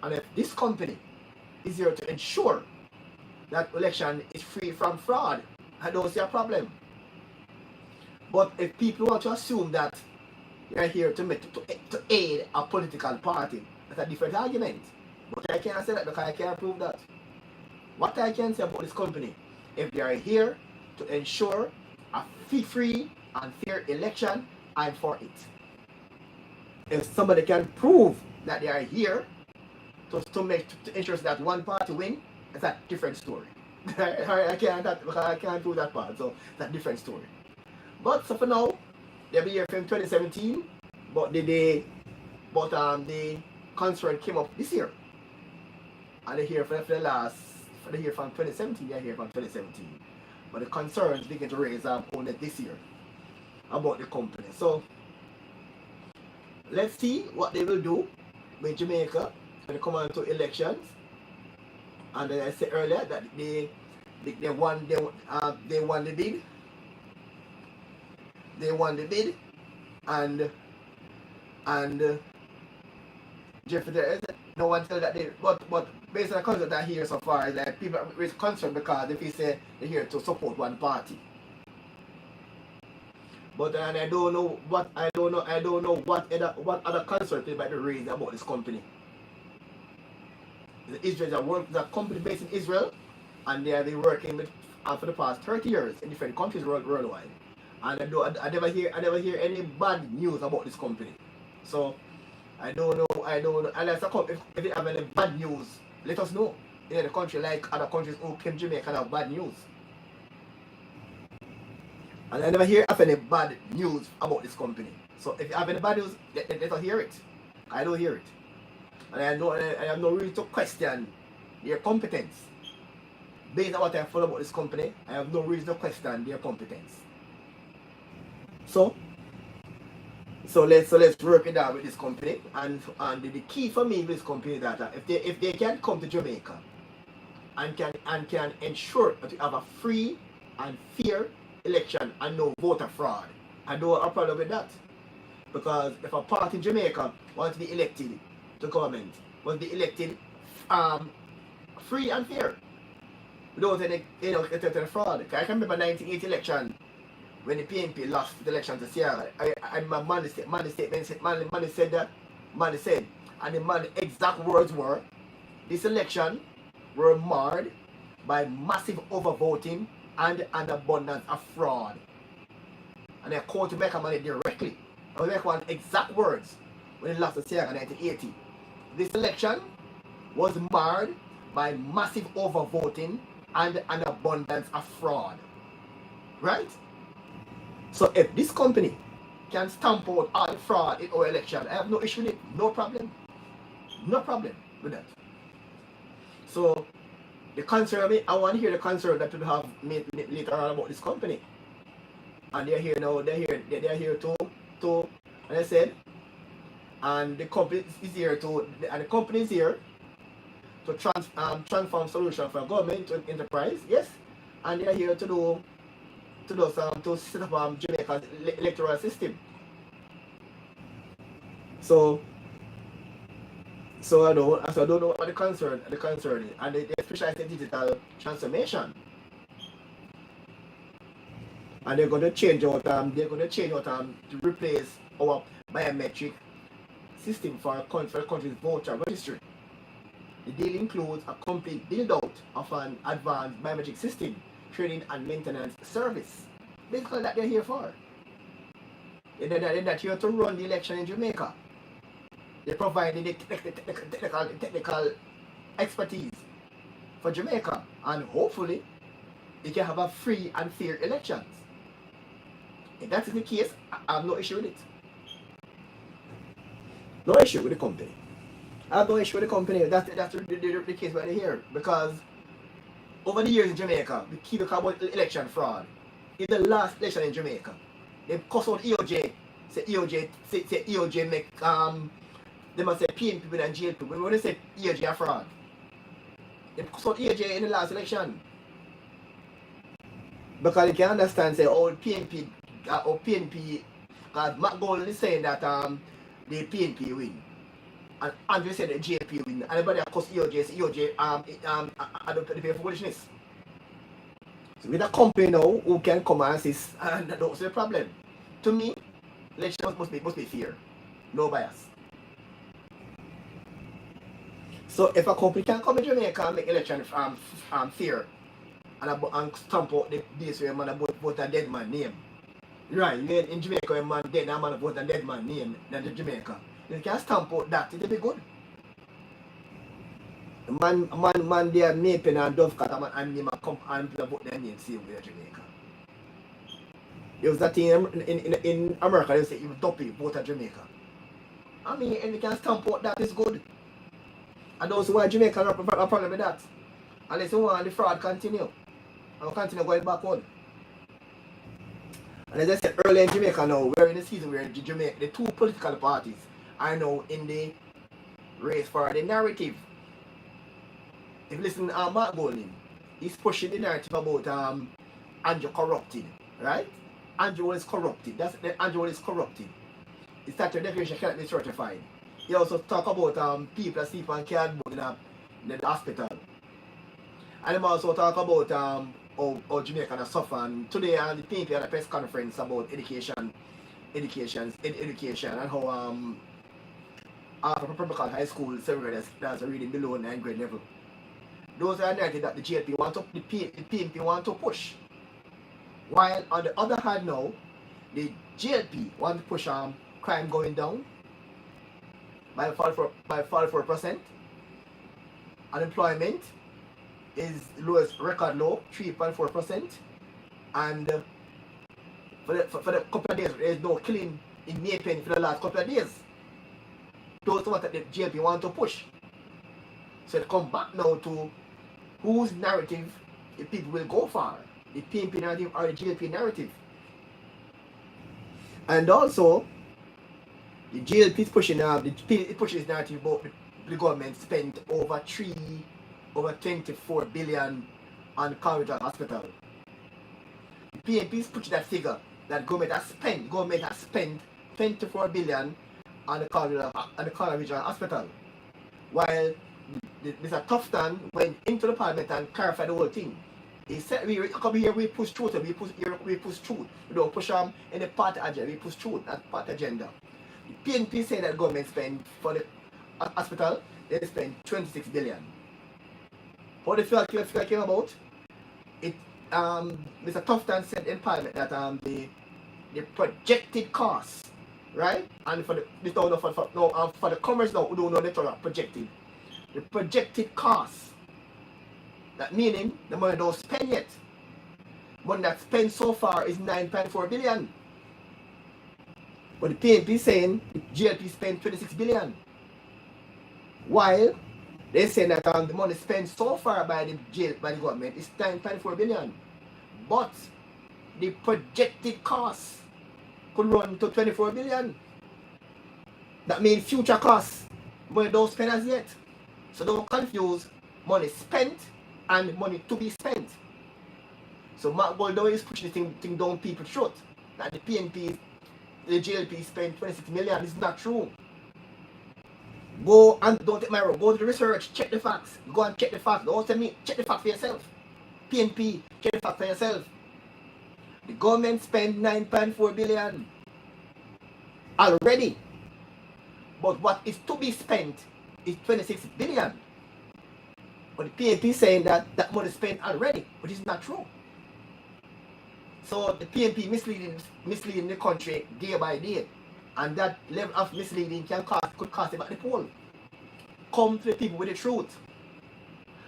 And if this company is here to ensure that election is free from fraud, I don't see a problem. But if people want to assume that they're here to aid a political party, that's a different argument. But I can't say that because I can't prove that. What I can say about this company, if they are here to ensure a free and fair election, I'm for it. If somebody can prove that they are here to ensure that one party win, it's a different story. I can't do that part. So that's a different story. But so for now, they'll be here from 2017, but the concern came up this year, and they're here for they're here from 2017. They're here from 2017, but the concerns begin to raise up only this year about the company. So let's see what they will do with Jamaica when they come on to elections. And then I said earlier that they won the bid. They won the bid, and Jeffrey, there is no one tell that they but based on the concept that I hear so far is that people are concerned because if you say they're here to support one party. But and I don't know what other concerns they might be raised about this company. The Israelis are a company based in Israel, and they have been working with for the past 30 years in different countries worldwide. And I never hear any bad news about this company. So I don't know. Unless if they have any bad news, let us know. In the country like other countries who claim Jamaica have bad news. And I never hear of any bad news about this company. So if you have any bad news, let us hear it. I don't hear it. And I have no reason to question their competence. Based on what I follow about this company, I have no reason to question their competence. So let's work it out with this company. And the key for me with this company is that if they can come to Jamaica and can ensure that we have a free and fair election and no voter fraud, I don't have a problem with that. Because if a party in Jamaica wants to be elected to government, wants to be elected free and fair, without any fraud. I can remember 1980 election when the PNP lost the election to Sierra. And my man said, and the man's exact words were, this election were marred by massive overvoting and an abundance of fraud. And I quoted Beckham on it directly. I was one exact words when he lost to Sierra in 1980. This election was marred by massive overvoting and an abundance of fraud. Right? So if this company can stamp out all the fraud in our election, I have no issue with it. No problem. No problem with that. So the concern, I want to hear the concern that people have made later on about this company. And they're here now, they're here to as I said, and the company is here to transform solution for government to enterprise, yes, and they are here to set up Jamaica's electoral system. So I don't know what the concern is, and they specialize in digital transformation, and they're going to change out to replace our biometric system for the country's voter registry. The deal includes a complete build-out of an advanced biometric system, training and maintenance service. Basically, that they're here for. They're not here to run the election in Jamaica. They provide the technical expertise for Jamaica, and hopefully, they can have a free and fair elections. If that is the case, I have no issue with it. No issue with the company. I have no issue with the company. That's the case right here. Because over the years in Jamaica, we keep talking about election fraud. In the last election in Jamaica, they cuss out EOJ. Say EOJ make they must say PNP and jail people. When they say EOJ are fraud, they cuss out EOJ in the last election. Because you can understand, say, PNP, because Matt Gold is saying that the PNP win. And Andrew said the JP win. And everybody across EOJ say EOJ I don't pay for foolishness. So with a company now who can come and assist, and that's the problem. To me, election must be fair. No bias. So if a company can come in Jamaica and make election fair and stamp out the days where a man vote a dead man name. Right, in Jamaica a man dead and a man vote a dead man name in Jamaica. You can stamp out that, it'll be good. Man, they are Napin and Dovecat and name a come and put their name same with Jamaica. There was that thing in America, they say even Duppy vote at Jamaica. I mean, and you can stamp out that is good. I don't see why Jamaica have a problem with that. Unless you want the fraud continue. And continue going backward. And as I said earlier in Jamaica now, we're in a season where the two political parties are now in the race for the narrative. If you listen to Mark Golding, he's pushing the narrative about Andrew corrupted, right? Andrew is corrupted. That's the Andrew is corrupted. His statute declaration cannot be certified. He also talk about people that sleep on cardboard in the hospital. And he also talk about how Jamaica suffer. And today the PNP had a press conference about education and how after public high school, several graders that's reading below 9th grade level. Those are narratives that the GLP want to, the PNP want to push. While on the other hand now, the GLP want to push crime going down by 44%. Unemployment is lowest record low, 3.4%. And for the couple of days, there is no killing in Napin for the last couple of days. Those are what the GLP want to push. So it come back now to whose narrative the people will go for, the PNP narrative or the GLP narrative. And also, the GLP is pushing it pushes narrative about the government spent over 24 billion on College Hospital. The PNP is pushing that figure that government has spent 24 billion on the College Hospital. While Mr. Tufton went into the parliament and clarified the whole thing. He said, we come here, we push truth, we push truth. We don't push any party agenda, we push truth, not party agenda. The PNP said that government spend for the hospital, they spend 26 billion. What the figure came about? Mr. Tufton said in parliament that the projected costs, right? And for the commerce now, we don't know the total projected. The projected costs. That meaning the money don't spend yet. Money that spent so far is 9.4 billion. But the PNP saying the GLP spent 26 billion. While they say that the money spent so far by the government is 9.4 billion. But the projected costs could run to 24 billion. That means future costs, money don't spend as yet. So don't confuse money spent and money to be spent. So Mark Golding is pushing the thing down people's throat. That the PNP, the GLP spent 26 million. It's not true. Go and don't take my word. Go to the research, check the facts. Go and check the facts. Don't tell me, check the facts for yourself. PNP, check the facts for yourself. The government spent 9.4 billion already. But what is to be spent is 26 billion. But the PNP saying that money is spent already, which is not true. So the PNP misleading the country day by day. And that level of misleading could cost them at the poll. Come to the people with the truth.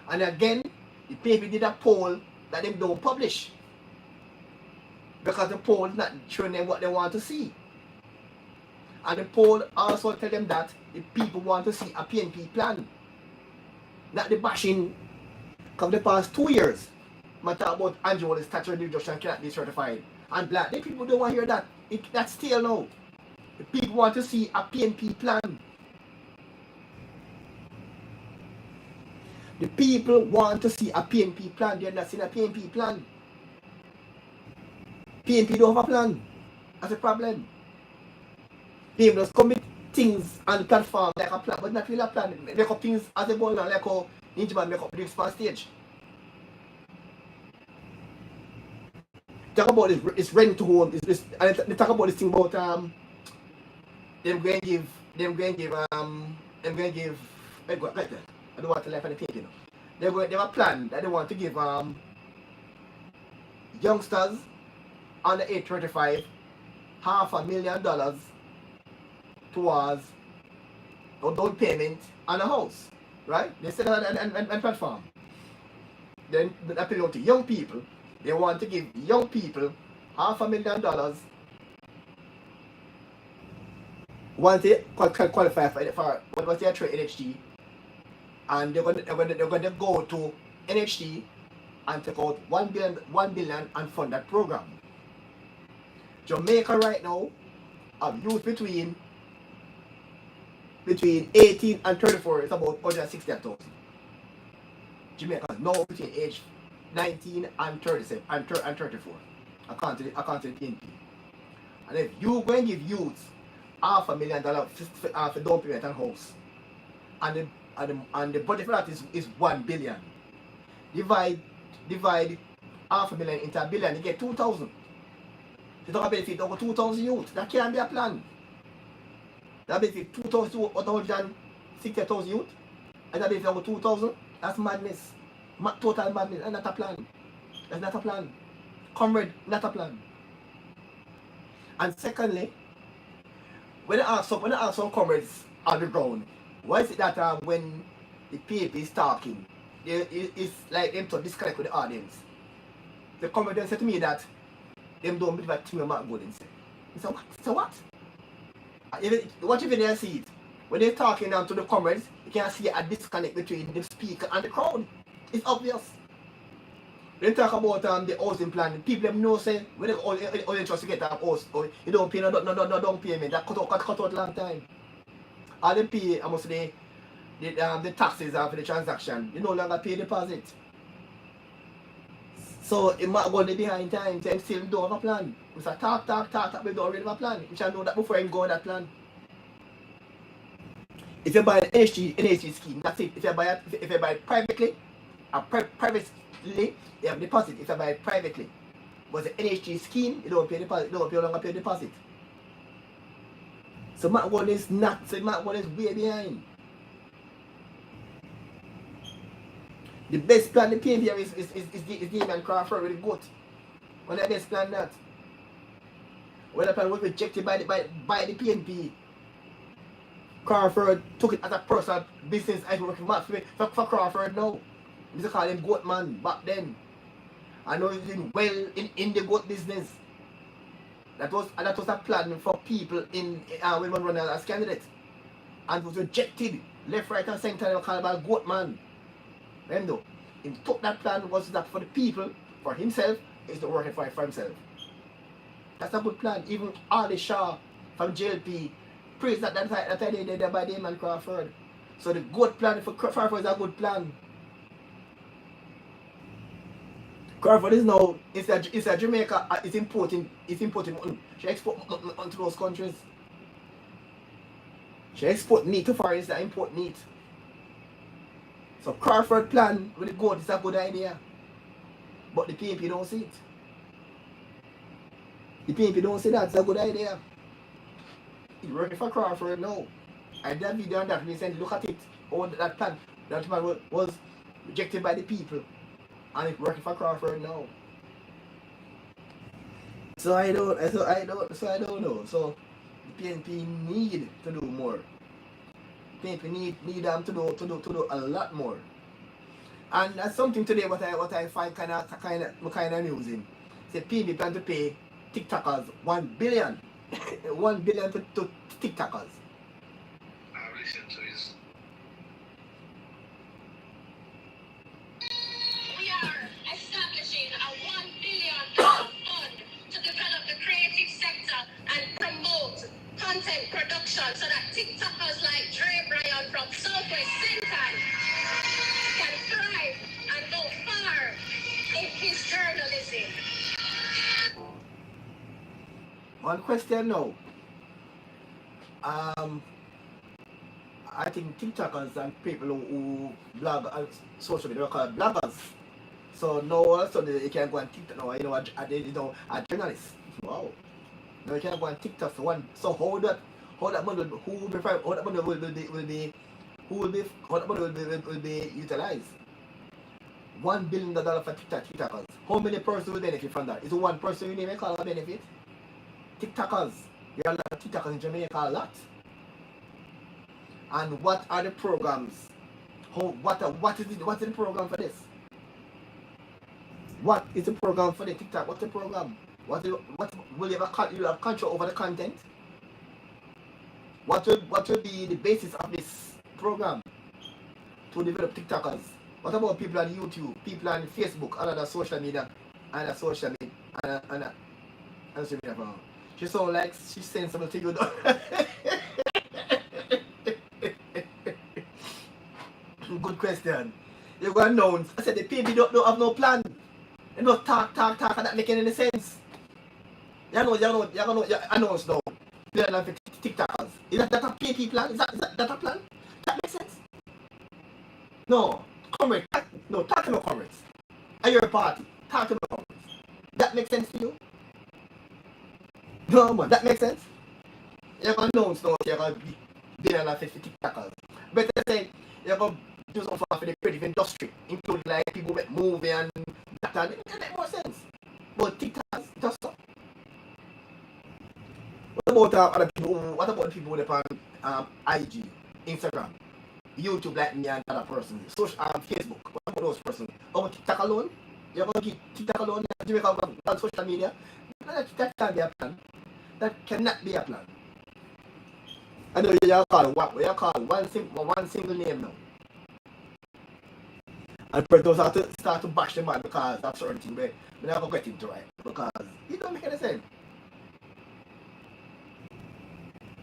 And again, the PNP did a poll that they don't publish. Because the poll is not showing them what they want to see. And the poll also tell them that the people want to see a PNP plan. Not the bashing of the past 2 years. Man talk about Andrew the statute of reduction cannot be certified. And black, the people don't want to hear that. That's still now. The people want to see a PNP plan. The people want to see a PNP plan. They're not seeing a PNP plan. PNP don't have a plan. That's a problem. People just commit things on the platform like a plan, but not really a plan. They make up things as they go along, like how Ninja Man make up lyrics on stage. Talk about this rent to own. And they talk about this thing about them going to give I don't want to laugh at the people, you know. They have a plan that they want to give youngsters under age 35 $500,000 towards a down payment on a house. right? They set on a platform. Then they appeal to young people. They want to give young people $500,000 once they qualify for what was their trade NHT, and they're going to go to NHT and take out 1 billion and fund that program. Jamaica right now have youth between 18 and 34 is about 160,000. Jamaica now between age 19 and 37 and 34, according to the PNP. And if you go and give youths $500,000 for down payment and house, and the budget for that is 1 billion. Divide $500,000 into a billion, you get 2,000. You don't benefit over 2,000 youth. That can't be a plan. That benefit 2,160,000 youth, and that benefit over 2,000. That's madness. Total madness. That's not a plan. That's not a plan. Comrade, not a plan. And secondly, when I ask some comrades on the ground, why is it that when the PNP is talking, it's like them to disconnect with the audience? The comrade said to me that them don't believe that Timmy Mark Golden said. He said, what? So what? What if they see it? When they're talking to the comrades, you can see a disconnect between the speaker and the crowd. It's obvious. They talk about the housing plan. People them know say when they trust to get a house, or you don't pay no don't payment. That cut out long time. All they pay, I must say, the taxes for the transaction. You no longer pay deposit. So it might go behind time. Them still don't have a plan. We say talk, but we don't really have a plan. We shall know that before him go on that plan. If you buy an NHG scheme, that's it. If you buy it privately, privately, you have deposit. If you buy it privately, but the NHG scheme, you don't pay deposit. You don't longer pay deposit. So Matt One is not. So Matt One is way behind. The best plan the PNP is the man Crawford with the goat. One of the best plan that. When the plan was rejected by the PNP, Crawford took it as a personal business. I working for Crawford now. We used to call him goat man back then. I know he's doing well in the goat business. That was a plan for people in when one run as candidate. And it was rejected. Left, right and center, they were called about goat man. Remember, he took that plan, was that for the people, for himself, is to work it for himself. That's a good plan. Even Ali Shah from JLP praised that idea there by the man Crawford. So the good plan for Crawford is a good plan. Crawford is now, it's a Jamaica, it's importing mutton. She export mutton to those countries. She export meat to foreign, it's import meat. So Crawford plan with the goat is a good idea. But the PNP don't see it. The PNP don't see that, it's a good idea. He's working for Crawford now. And that video on that recently, look at it. Oh, that plan was rejected by the people. And it's working for Crawford now. So I don't know. So the PNP need to do more. PNP need them to do a lot more. And that's something today what I find kind of amusing. Say PNP plan to pay TikTokers 1 billion. 1 billion to TikTokers. I've listened to his. We are establishing a $1 billion fund to develop the creative sector and promote content production so that TikTokers like Dre Bryan from Southwest Central can thrive and go far in his journalism. One question now. I think TikTokers and people who blog on social media are called bloggers. So now all of a sudden you can go on TikTok now, a journalist. Wow. Now you can go on TikTok for one. So how that money will be utilized? $1 billion for TikTokers. How many persons will benefit from that? Is it one person you name call a benefit? TikTokers. There are a lot of TikTokers in Jamaica, a lot. And what are the programs What is the program for this? What is the program for the TikTok? What's the program? What will you have control over the content? What will be the basis of this program to develop TikTokers? What about people on YouTube, people on Facebook, other social media, and social media, and social media? She sounds like she's saying something to you. Good question. You go announce. I said the PB don't have no plan. You know, talk, and that making any sense. You announce now. Plan for TikTokers. Is that a PP plan? Is that a plan? That makes sense. No, comrades. No, talk to no comrades. Are you a party? Talk to no comrades. That makes sense to you? No, man, that makes sense. You're gonna announce now you're gonna be billion and 50 TikTokers. Better say you're gonna do something for the creative industry, including like people with movie and that. It makes more sense. But TikTokers just stop. What about other people? What about people with IG, Instagram, YouTube like me and other person, social Facebook? What about those persons? Oh, TikTok alone? You're gonna keep TikTok alone? Jamaica on social media? That can't be a plan. That cannot be a plan. I know you're calling one single name now. And people start to bash them out because of certain things, but we're not going to get into it because it don't make any sense.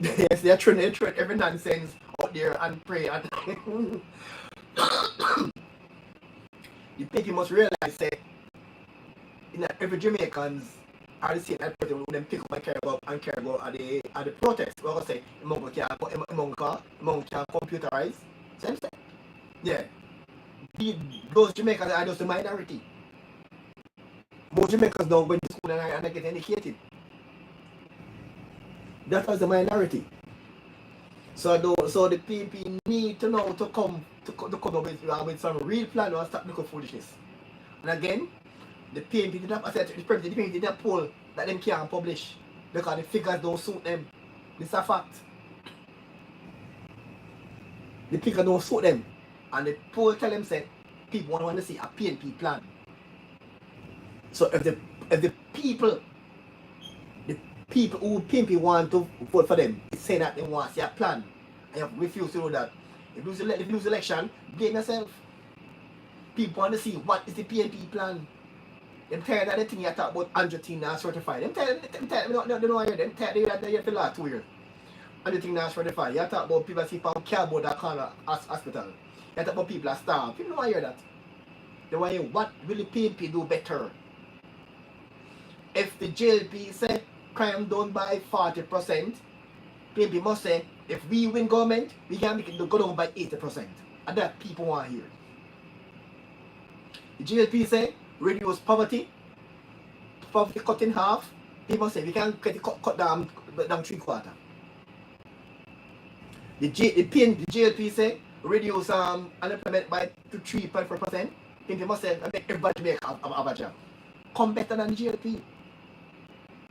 Yes, they're trying every nonsense out there and pray. And the people must realize that every Jamaicans are the same person when them pick up and care about at the protest. We're going to say, among can computerize. Same thing. Yeah. Those Jamaicans are just the minority. Most Jamaicans don't go to school and they get educated. That was the minority. So the PNP need to know to come up with some real plan or stop looking foolishness. And again, the PNP did not accept the PNP did not poll that them can't publish because the figures don't suit them. This is a fact. The figures don't suit them. And the poll tell them say people want to see a PNP plan. So if the people who PNP want to vote for them say that they want to see a plan and you refuse to do that, if you lose the election, blame yourself. People want to see what is the PNP plan. Them tired of the thing you talk about 100 things not certified. Them tired, they don't hear them. Tired they hear for the last 2 years. 100 things not certified. You talk about people sleep on cardboard that corner hospital. You talk about people that starve. People don't hear that. They want to hear what will the PNP do better. If the JLP say crime done by 40%, PNP must say if we win government, we can make it go down by 80%. And that people want to hear. The JLP say reduce poverty cut in half. People say we can get it cut down 3/4. The JLP say reduce unemployment by 3.4%. People must say everybody make a job. Come better than the JLP.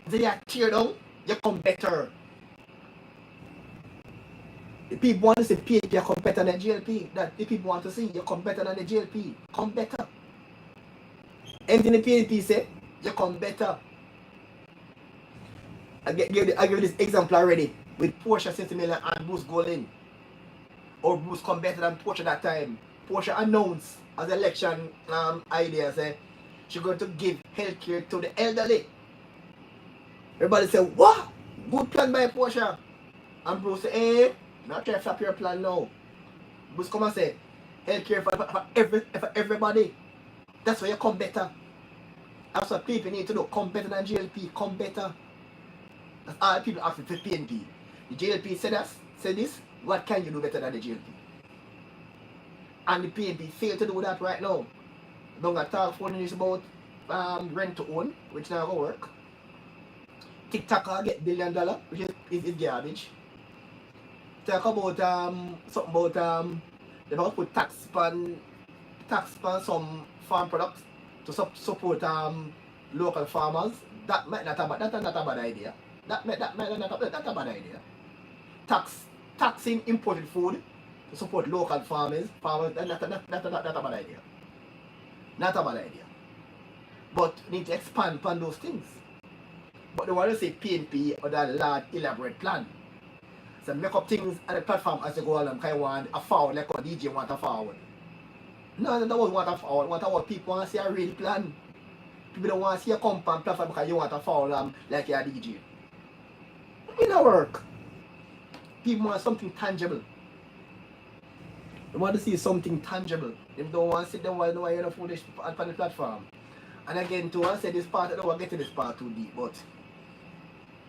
They are tear down, you come better. The people want to see PNP come better than GLP. That the people want to see you come better than the GLP. Come better. Anything the PNP say, you come better. I give this example already with Portia Sentinella and Bruce Golden. Or Bruce come better than Portia that time. Portia announced as election idea say she's going to give healthcare to the elderly. Everybody say, what? Good plan by Portia. And Bruce say, hey, not try to flap your plan now. Bruce come and say, healthcare for everybody. That's why you come better. That's what people need to do. Come better than GLP. Come better. That's all people asking for PNP. The GLP said this. What can you do better than the GLP? And the PNP failed to do that right now. Don't got talk for news about rent to own, which now go work. TikToker get $1 billion, which is garbage. Talk about something about they about put tax on some farm products to support local farmers. That might not have that's not a bad idea. That might not a bad idea. Taxing imported food to support local farmers, that's not a bad idea. Not a bad idea. But need to expand upon those things. But they want to say PNP or that large elaborate plan. So make up things on the platform as you go along, kind of want a forward like a DJ want a forward. No, they don't want a forward. What people want to see a real plan. People don't want to see a compound platform because you want a forward like you're a DJ. It don't work. People want something tangible. They want to see something tangible. They don't want to sit there while you're not foolish on the platform. And again, to I say this part, I don't want to get to this part too deep, but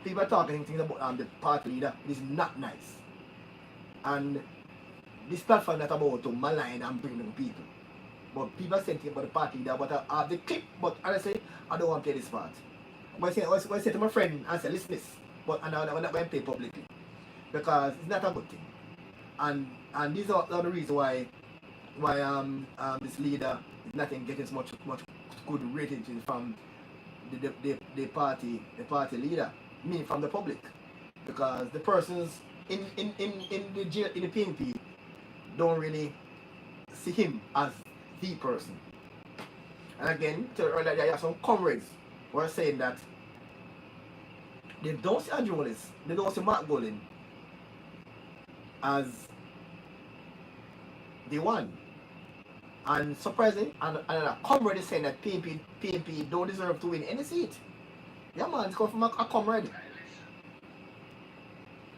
people are talking things about the party leader. It is not nice. And this platform is not about to malign and bring down people. But people are saying things about the party leader, but I have the clip, but honestly, I don't want to play this part. But I say to my friend, I say, listen this, but I'm not going to play publicly. Because it's not a good thing. And these are the reasons why this leader is not getting as much good ratings from the party leader, from the public, because the persons in the jail, in the PNP don't really see him as the person. And again, earlier there are some comrades who are saying that they don't see Andrew Wallace, they don't see Mark Golin as the one. And surprising, and a comrade is saying that PNP don't deserve to win any seat. Yeah man, it's come from a comrade.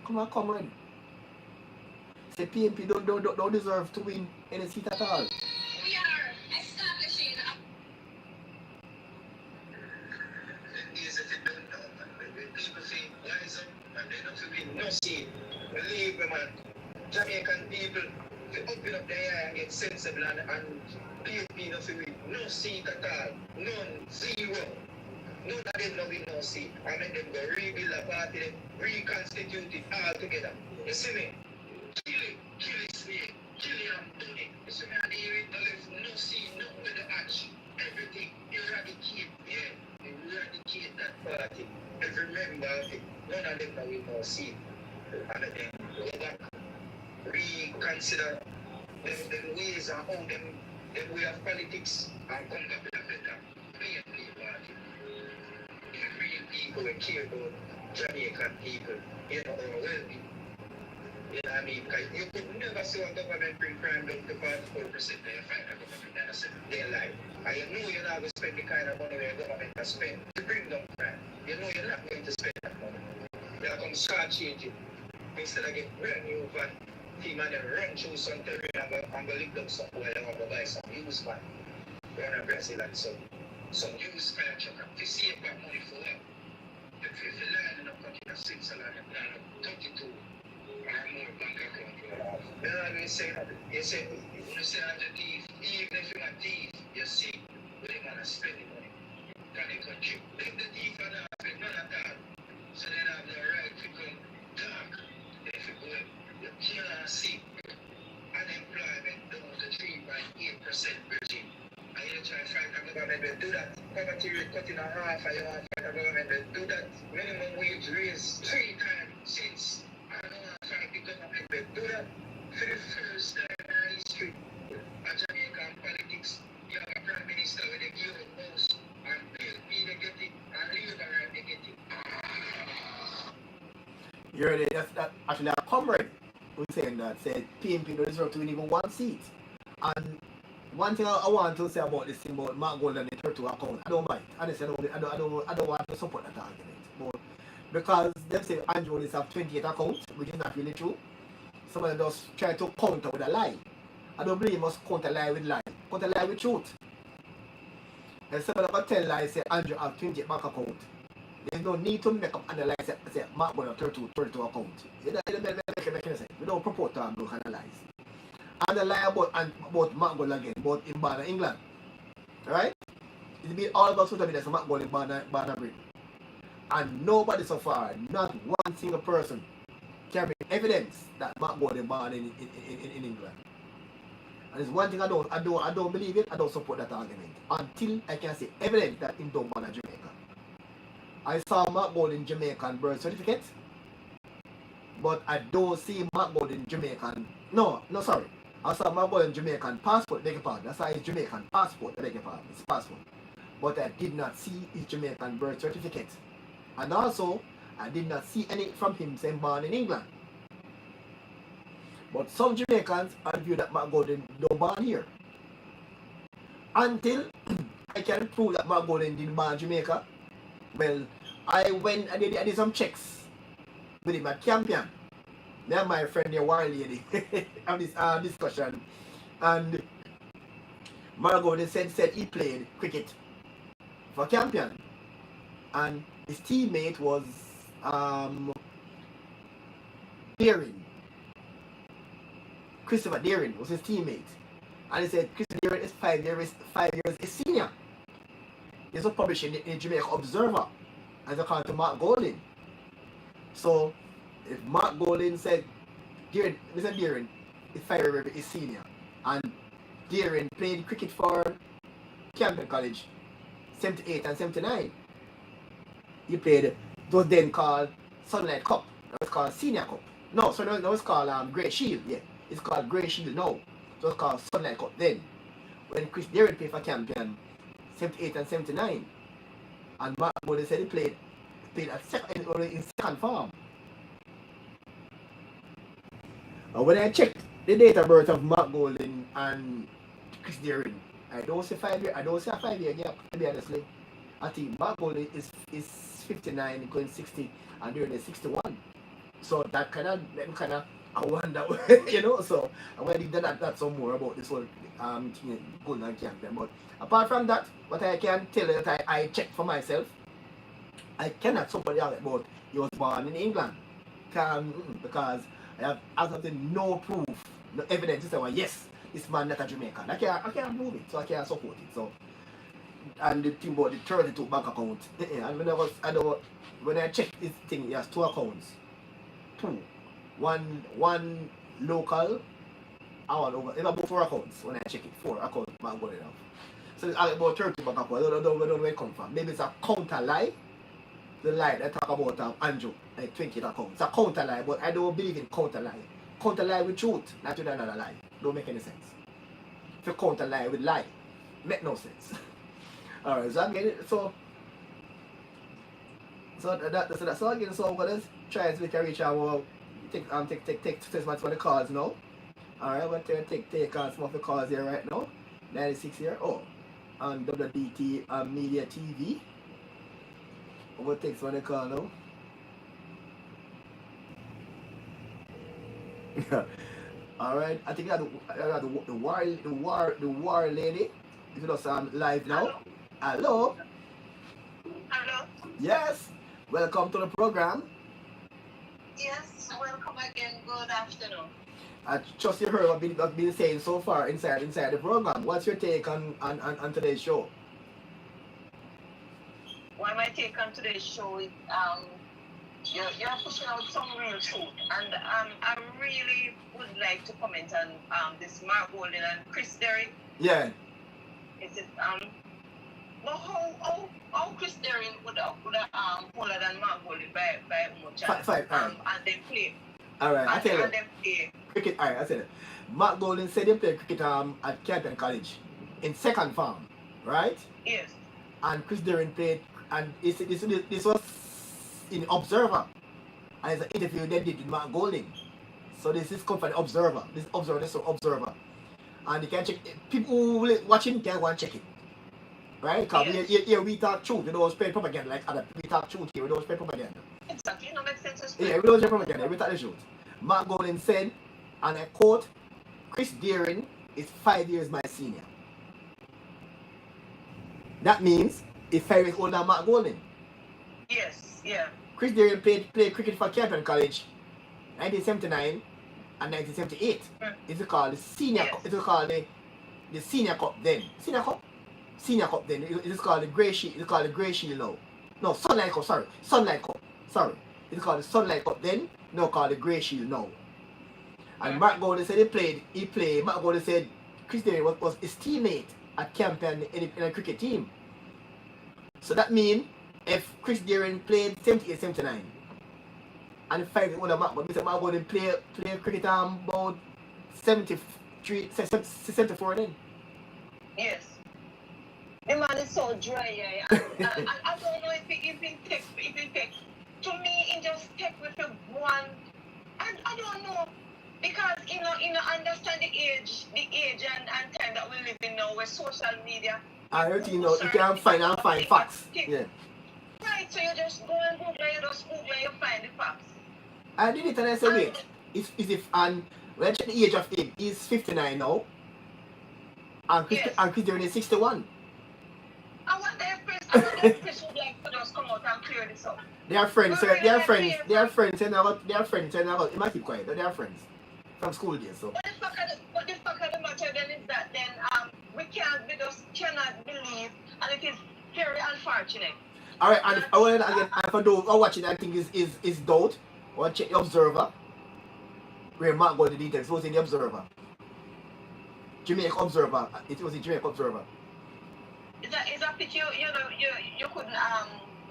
Come on, comrade. Say PNP don't deserve to win any seat at all. We are establishing a people say rise up and they don't win no seat. Believe me man, Jamaican people, they open up their eye and get sensible and PNP no win no seat at all. None, zero. None of them no win no seat. I mean them go rebuild a party, reconstitute it all together. You see me? Kill it, slave, kill it and done it. You see me? And they ain't left no seat, no with the action. Everything, eradicate, yeah. Eradicate that party. Every member of it. None of them no win no seat. And then go back, reconsider them ways and how them way of politics and come back with a better PNP party. The real people who care about Jamaican people, you know, our well-being. You know what I mean? Because you could never see a government bring crime down to 44% and you find a government that's their life. And you know you're not going to spend the kind of money where the government has spent to bring down crime. You know you're not going to spend that money. You're going to start changing. Instead of get brand new van, team and then run through some terrain and go lick down something where they want to buy some used van. Run a Brazil and some used fire truck to save that money for what? If you line up in Switzerland and line up 32 or more bank account for that. You know what I mean? You say, when you say I'm a thief, even if you're a thief, you see where they want to spend the money. Can the country? If the thief are not spend none at all, so they have the right to come dark. If you go, you can't see unemployment down to 3.8% Virgin. And you try to fight the government will do that. Poverty rate cut in half and you want to fight the government will do that. Minimum wage raised 3 times since. I don't want to fight the government will do that. For the first time in our history of Jamaican politics, you have a prime minister with a give up most and PNP they get it and Labour they get it. You heard it, that's actually a comrade who's saying that, said PNP don't deserve to win even one seat. And one thing I want to say about this thing about Mark Gold and the 32 account, I don't mind. Honestly, I don't want to support that argument. But because they say Andrew Willis have 28 accounts, which is not really true. Somebody just try to counter with a lie. I don't believe you must counter lie with lie. Counter lie with truth. And somebody can tell lie say Andrew have 28 bank account. There's no need to make up analyze say Mark Gold have 32 account. It doesn't make any sense. We don't purport to analyze. And the lie about Mark Gold again, about in Barna, England. Right? It's been all about social media, so Mark Gold in Barna Britain. And nobody so far, not one single person, can bring evidence that Mark Gold is born in England. And it's one thing I don't believe it, I don't support that argument. Until I can see evidence that he don't born in Jamaica. I saw Mark Gold in Jamaican birth certificate. but I don't see Mark Golden Jamaican. No, sorry. I saw Mark Golden Jamaican passport, beg your pardon. I saw his Jamaican passport, beg your pardon, his passport. But I did not see his Jamaican birth certificate. And also, I did not see any from him saying born in England. But some Jamaicans argue that Mark Golden don't born here. Until I can prove that Mark Golden didn't born in Jamaica. Well, I did some checks with him at Campion. Me and my friend the war lady have this discussion, and Mark Golden said he played cricket for Campion, and his teammate was Deering. Christopher Deering was his teammate, and he said Christopher Deering is 5 years his senior. This was published in the Jamaica Observer as according to Mark Golden. So if Mark Golden said Mr. Deering is 5 years his senior, and Deering played cricket for Camden College 78 and 79. He played, it was then called Sunlight Cup. It was called Senior Cup. No, so that was called Great Shield. Yeah, it's called Great Shield now. So it's called Sunlight Cup then. When Chris Deering played for Campion 78 and 79, and Mark Golden said he played in second form. When I checked the date of birth of Mark Golden and Chris Deering, I don't see 5 years. I don't see a 5 year gap, to be honestly. I think Mark Golden is 59 going 60 and Deering is 61. So that kind of I wonder, you know. So I want to dig that some more about this whole thing going on Campion. But apart from that, what I can tell you that I checked for myself, I cannot somebody out about he was born in England, because I have absolutely no proof, no evidence to say, well, yes, this man not a Jamaican. I can't prove it, so I can't support it. So, and the thing about the 32 bank account, and when I checked this thing, he has 2 accounts. One local, it's about 4 accounts when I check it. 4 accounts, man, good enough. So it's about 30 bank accounts. I don't know where it comes from. Maybe it's a counter lie. The lie that talk about Andrew, like 20 accounts. It's a counter lie, but I don't believe in counter lie. Counter lie with truth, not with another lie. Don't make any sense. If you counter lie with lie, make no sense. Alright, so again, so again, so I'm gonna try to reach our take months for the calls now. Alright, I'm gonna take some of the calls here right now. 96 here. Oh, on WDT Media TV. I'm gonna take some of the call now. Alright, I think I got the war lady. If you know live now. Hello. Hello. Yes. Welcome to the program. Yes, welcome again. Good afternoon. I trust you heard what I've been saying so far inside the program. What's your take on today's show? Well, my take on today's show is you're pushing out some real truth, and I really would like to comment on this Mark Golden and Chris Deering. Yeah. Is it but how Chris Deering would have pulled than Mark Golden by much? Five. And they play. Alright, I tell you. And they play. Cricket, alright, I said it. Mark Golden said he played cricket at Camden College in second form, right? Yes. And Chris Deering played, and this was in Observer. And it's an interview they did with Mark Golden. So this is come from the Observer. This is Observer. And you can check, people who watching can go and check it. Right? Because here we talk truth, we don't spread propaganda like other people. We talk truth here, we don't spread propaganda. Exactly, no makes sense. Yeah, we don't spread propaganda, we talk the truth. Mark Golden said, and I quote, Chris Deering is 5 years my senior. That means he's 5 years older than Mark Golden. Yes, yeah. Chris Deering played cricket for Campion College 1979 and 1978. It's called the senior cup. It's called the senior cup then. Senior cup then. It's called the grey shield. It's called the grey shield now. No, sunlight cup, sorry. Sunlight cup. Sorry. It's called the sunlight cup then. No, called the grey shield now. And Mark Golden said he played. Mark Golden said Chris Deering was his teammate at Campion in a cricket team. So that means if Chris Deering played 78-79 and 5 on the mark, but Mr. Mark didn't play cricket about 74 then. Yes. The man is so dry, yeah. I don't know if it take. To me, it just take with the one. I don't know. Because understand the age and time that we live in now with social media. I don't think you can find facts. Yeah. Right, so you just go and Google, you just Google, you find the facts. I did it and I said, wait, is if and when I check the age of him, he's 59 now. And Christian is 61. I want their press would like to just come out and clear this up. They are friends, sir. They are friends, and it might keep quiet, but they are friends. From school days, so. But the fact of the matter then is that we cannot believe, and it is very unfortunate. Alright, and again, and for those who are watching, I think is doubt, or check the Observer, where Mark got the details. It was in the Observer. Jamaica Observer. It was in Jamaica Observer. Is that picture you couldn't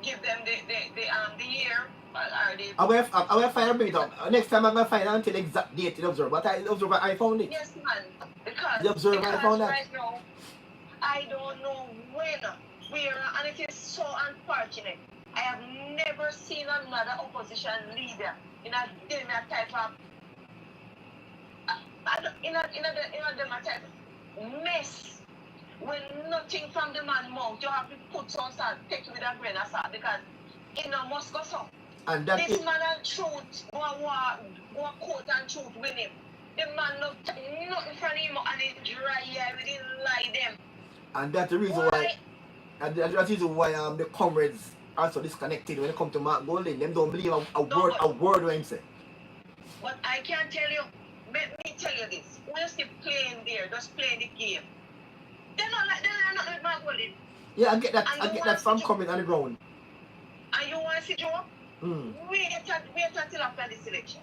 give them the year or the. I will find a bit up. Next time I'm gonna find out until the exact date in the Observer. But the Observer I found it. Yes, man. Because the Observer I found that. Right now, I don't know when, where, and it is so unfortunate. I have never seen another opposition leader in a type of type of mess. When nothing from the man mouth, you have to put some salt, take it with a grain of salt because it must go so. And that this man and truth, go quote and truth with him. The man nothing from him and he dry here, we didn't lie them. And that's the reason why. And that's the reason why the comrades are so disconnected when it comes to Mark Golding. Them don't believe a word when him say. But I can tell you, let me tell you this. When you still playing there, just playing the game. They're not like Mark Golding. Yeah, I get that from coming on the ground. And you want to see Joe? Wait until after this election.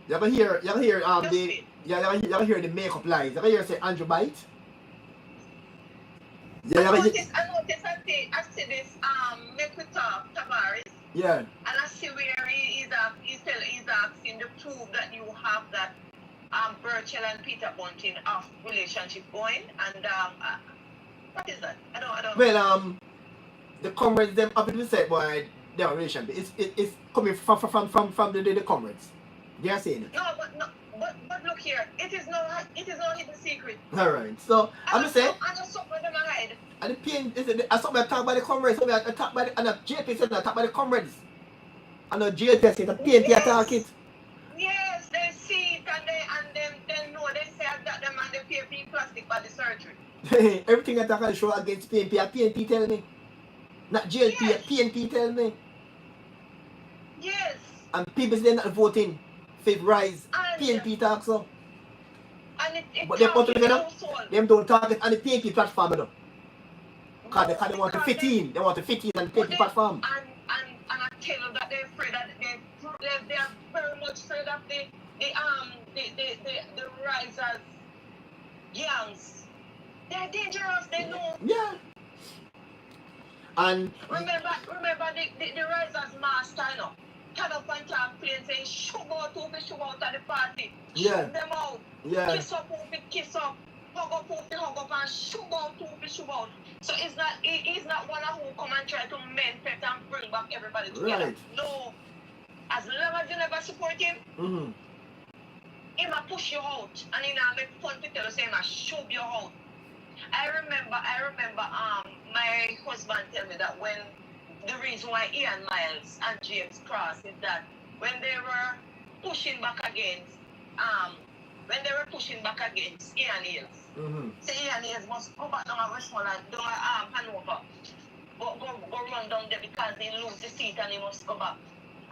You ever hear the makeup lies? You ever hear say Andrew Bite? Yeah, I noticed I see this make we talk Tavares. Yeah. And I see where he's asking to prove that you have that Birchell and Peter Bunting of relationship going and what is that? I don't. Well, the comrades them up to say boy their relationship. It's coming from the comrades. They are saying it. But look here, it is not hidden secret. Alright, so I'm just saying. I just saw them hide. And the PN I saw me attacked by the comrades, so me attacked by the JP said attacked by the comrades. And the JP said the PNP attack it. Yes, they see it and they know they say that them and the PNP plastic by the surgery. Everything attack I show against PNP, PNP tell me. Not JLP, yes. PNP tell me. Yes. And people say not voting for Rise. And PNP talk so. And but they put together, them don't target on the PNP platform though. Because they want to fit in. They want to fit in on the PNP platform. And I tell you that they're afraid that they are very much afraid of the risers gangs. They're dangerous, they know. Yeah. And remember the risers master, you know. Cut up and talk plain saying shoot out of the party. Yeah. Shoot them out. Yeah. Kiss up, kiss up. Hug up and shoot out. So he's not one who come and try to mend it and bring back everybody together. Right. No. As long as you never support him, he might push you out and he might make fun to tell you saying he might shove you out. I remember my husband tell me that when the reason why Ian Miles and James Cross is that when they were pushing back against Ian Hills, say Ian Hills must go back down to Westmoreland, down Hanover, go run down there because they lose the seat and he must go back.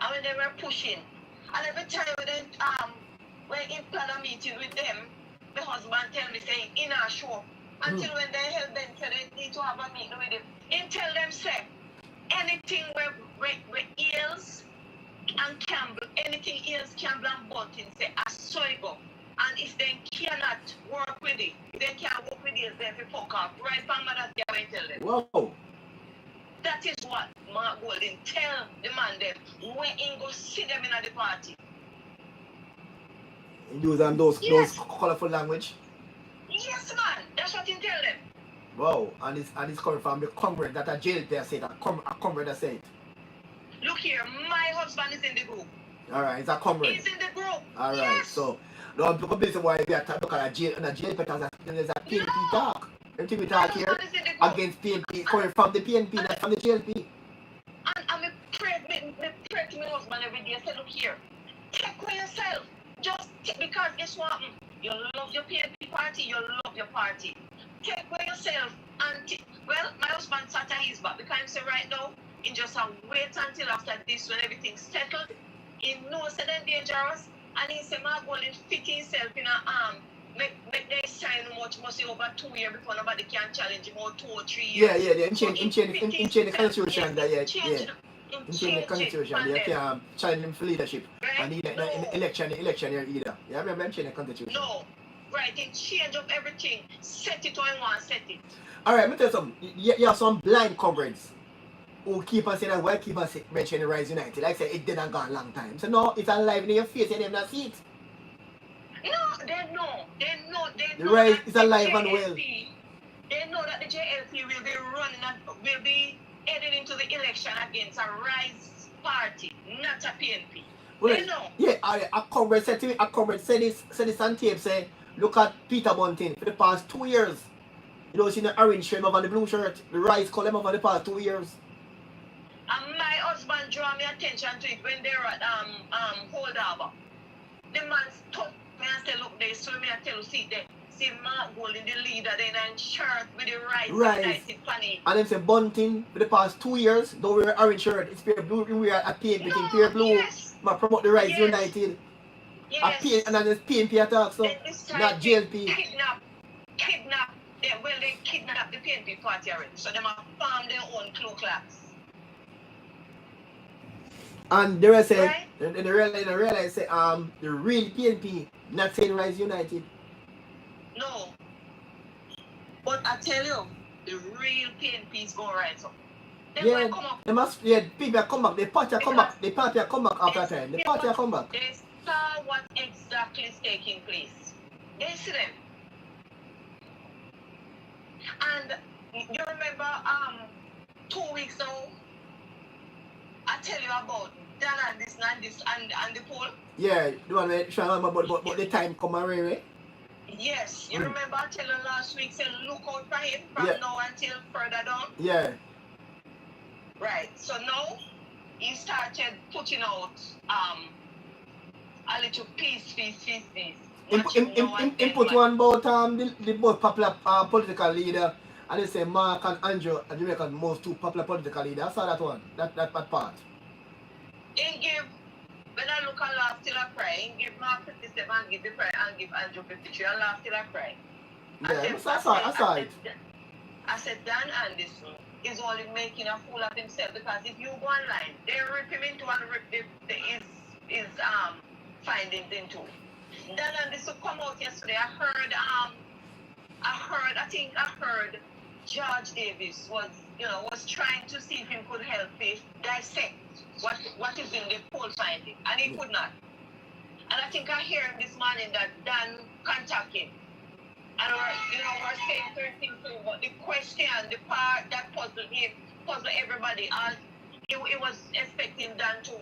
And when they were pushing, and every time when he planned a meeting with them, the husband tell me saying in a show until when they held them so they need to have a meeting with him. He tell them say anything where Eels and Campbell, anything Eels, Campbell and Bunting say I saw it go. And if they cannot work with it, if they can't work with Eels, then they fuck off. Right from that they will tell them. Whoa. That is what Mark Golden tell the man them when he go see them in the party. Using those Yes. colorful language. Yes, man. That's what he tell them. Wow, and it's coming from the comrade that a jail there said, a comrade that said. Look here, my husband is in the group. Alright, it's a comrade. He's in the group. Alright, Yes. so don't people busy why we are talking about jail and a jail because there's a PNP talk. Everything we talk here against PNP coming from the PNP, not from the JLP. And I pray to my husband every day. I say, look here, take for yourself. Just because guess what? You love your PNP party, you love your party. Take for yourself and well, my husband sat at his back because he say right now, he just wait until after this when everything's settled. He knows that they're dangerous and he said, my goal is fit himself in a arm. Make they sign much must say over 2 years before nobody can challenge him or 2 or 3 years. Yeah, in change the constitution that In change the constitution, they can challenge him for leadership. Right? And in election here either. Yeah, remember I'm changing the constitution. No. Right, it change up everything. Set it how you want, set it. Alright, let me tell you something. You have some blind comrades who keep on saying that why keep on mentioning Rise United. Like I said, it didn't go a long time. So no, it's alive in your face and they not see it. No, they know. The Rise is alive and well. They know that the JLP will be running and will be heading into the election against a Rise party, not a PNP. Well, they know. Yeah, a comrade said to me, said this on tape, say, look at Peter Bunting for the past 2 years. You don't see the orange shirt over the blue shirt, the Rise column over the past 2 years. And my husband draw me attention to it when they were at Hold Harbor. The man stopped me and said, look, they saw me and tell you, see Mark Golden, the leader, then and shirt with the Rise United funny. And them say Bunting for the past 2 years, don't wear orange shirt, it's pure blue, we are at PNP, no, pure blue. Yes. Promote the Rise United. Yes. And then there's PNP attack, so not JLP. Kidnap. They kidnapped the PNP party already. So they have formed their own Ku Klux. And the rest say, right? they realize say, the real PNP, not saying Rise United. No. But I tell you, the real PNP is going right up. They come up. They must, people come back, the party come back, after time. The party come back. They saw what exactly is taking place. They see them. And you remember 2 weeks ago, I tell you about Dan and this and the poll? Yeah, the one where Sean about the time come around. Yes, you remember I tell you last week, say look out for him from now until further down? Yeah. Right, so now he started putting out a little piece. Input one about the most popular political leader, and they say Mark and Andrew are Jamaica's most two popular political leaders. I saw that one, that part. He give, when I look and laugh till I cry, he give Mark 57 and give the cry and give Andrew 53 and laugh till I cry. Yeah, I saw it. I said Dan Anderson is only making a fool of himself because if you go online, they rip him into and rip his findings into. Dan Anderson come out yesterday. I heard George Davis was trying to see if he could help me dissect what is in the poll finding, and he could not. And I think I hear this morning that Dan contacted him. And we're saying certain things to him, but the question, the part that puzzled everybody, and he was expecting Dan to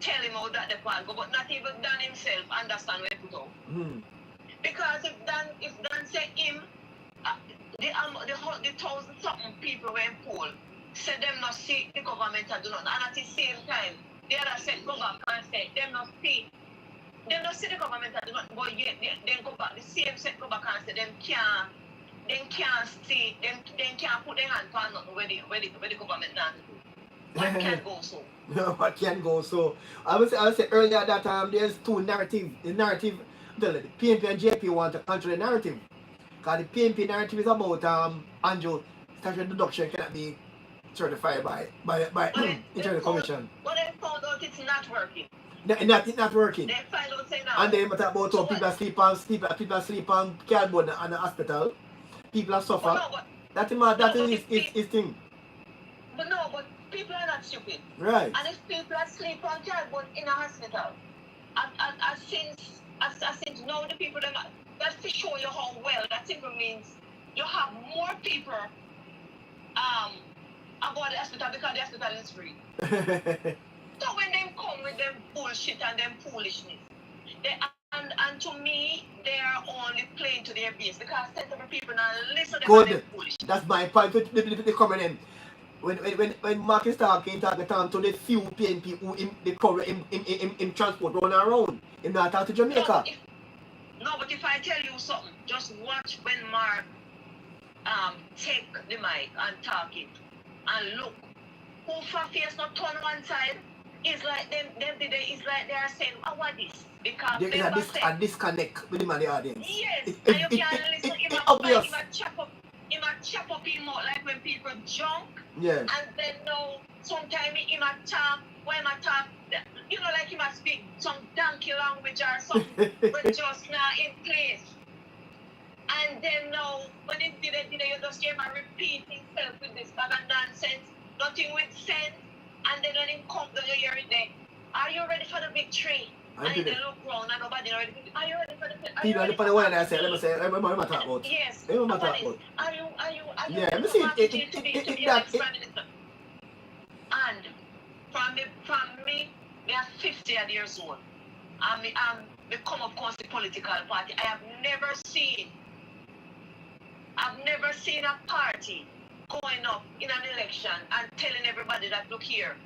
tell him how that the part go, but not even Dan himself understand where to go. Because if Dan say him, the 1,000-something people were in poll, said them not see the government and do not, and at the same time, the other said go back and say them not see the government and do not, but yet then go back, the same set go back and say them can't see, them can't put their hand on nothing where the government not do. What can go so? What can go so? I would say earlier that there's two narratives. The narrative, the PNP and JP want to control the narrative. Because the PNP narrative is about Andrew statutory deduction cannot be certified by Internal Commission. But they found out it's not working. It's not working. They find out say now. And then talk about how people sleep on cardboard in the hospital. People are suffer. That is his thing. But no, but people are not stupid. Right. And if people are sleep on but in a hospital, and since now the people that's to show you how well that simply means you have more people about the hospital because the hospital is free. So when them come with them bullshit and them foolishness, and to me they are only playing to their base because sensible people now listen to them foolish. That's my point with the comment in. When Mark is talking to the few PNP who in transport around, him not talk to Jamaica. But if I tell you something, just watch when Mark take the mic and talk it, and look, who for face not turn one side, it's like it's like they are saying, what this? Because there is a disconnect with him and the audience. Yes, and you can't listen. He might chop up him out like when people jump. Yeah. And then now, sometimes he might talk, when he might talk, you know, like he might speak some donkey language or something, but just not in place. And then now, when he did it, you just hear him repeat himself with this bag of nonsense, nothing with sense. And then when he comes down, you hear it there. Are you ready for the big tree? And they look round and nobody ready. Are you ready for the big tree? Let me talk about. Yes. Let me talk about. Are you yeah, let me see it to be next Prime Minister? And from me, we are 50 years old. And we come up against the political party. I've never seen a party going up in an election and telling everybody that, look here,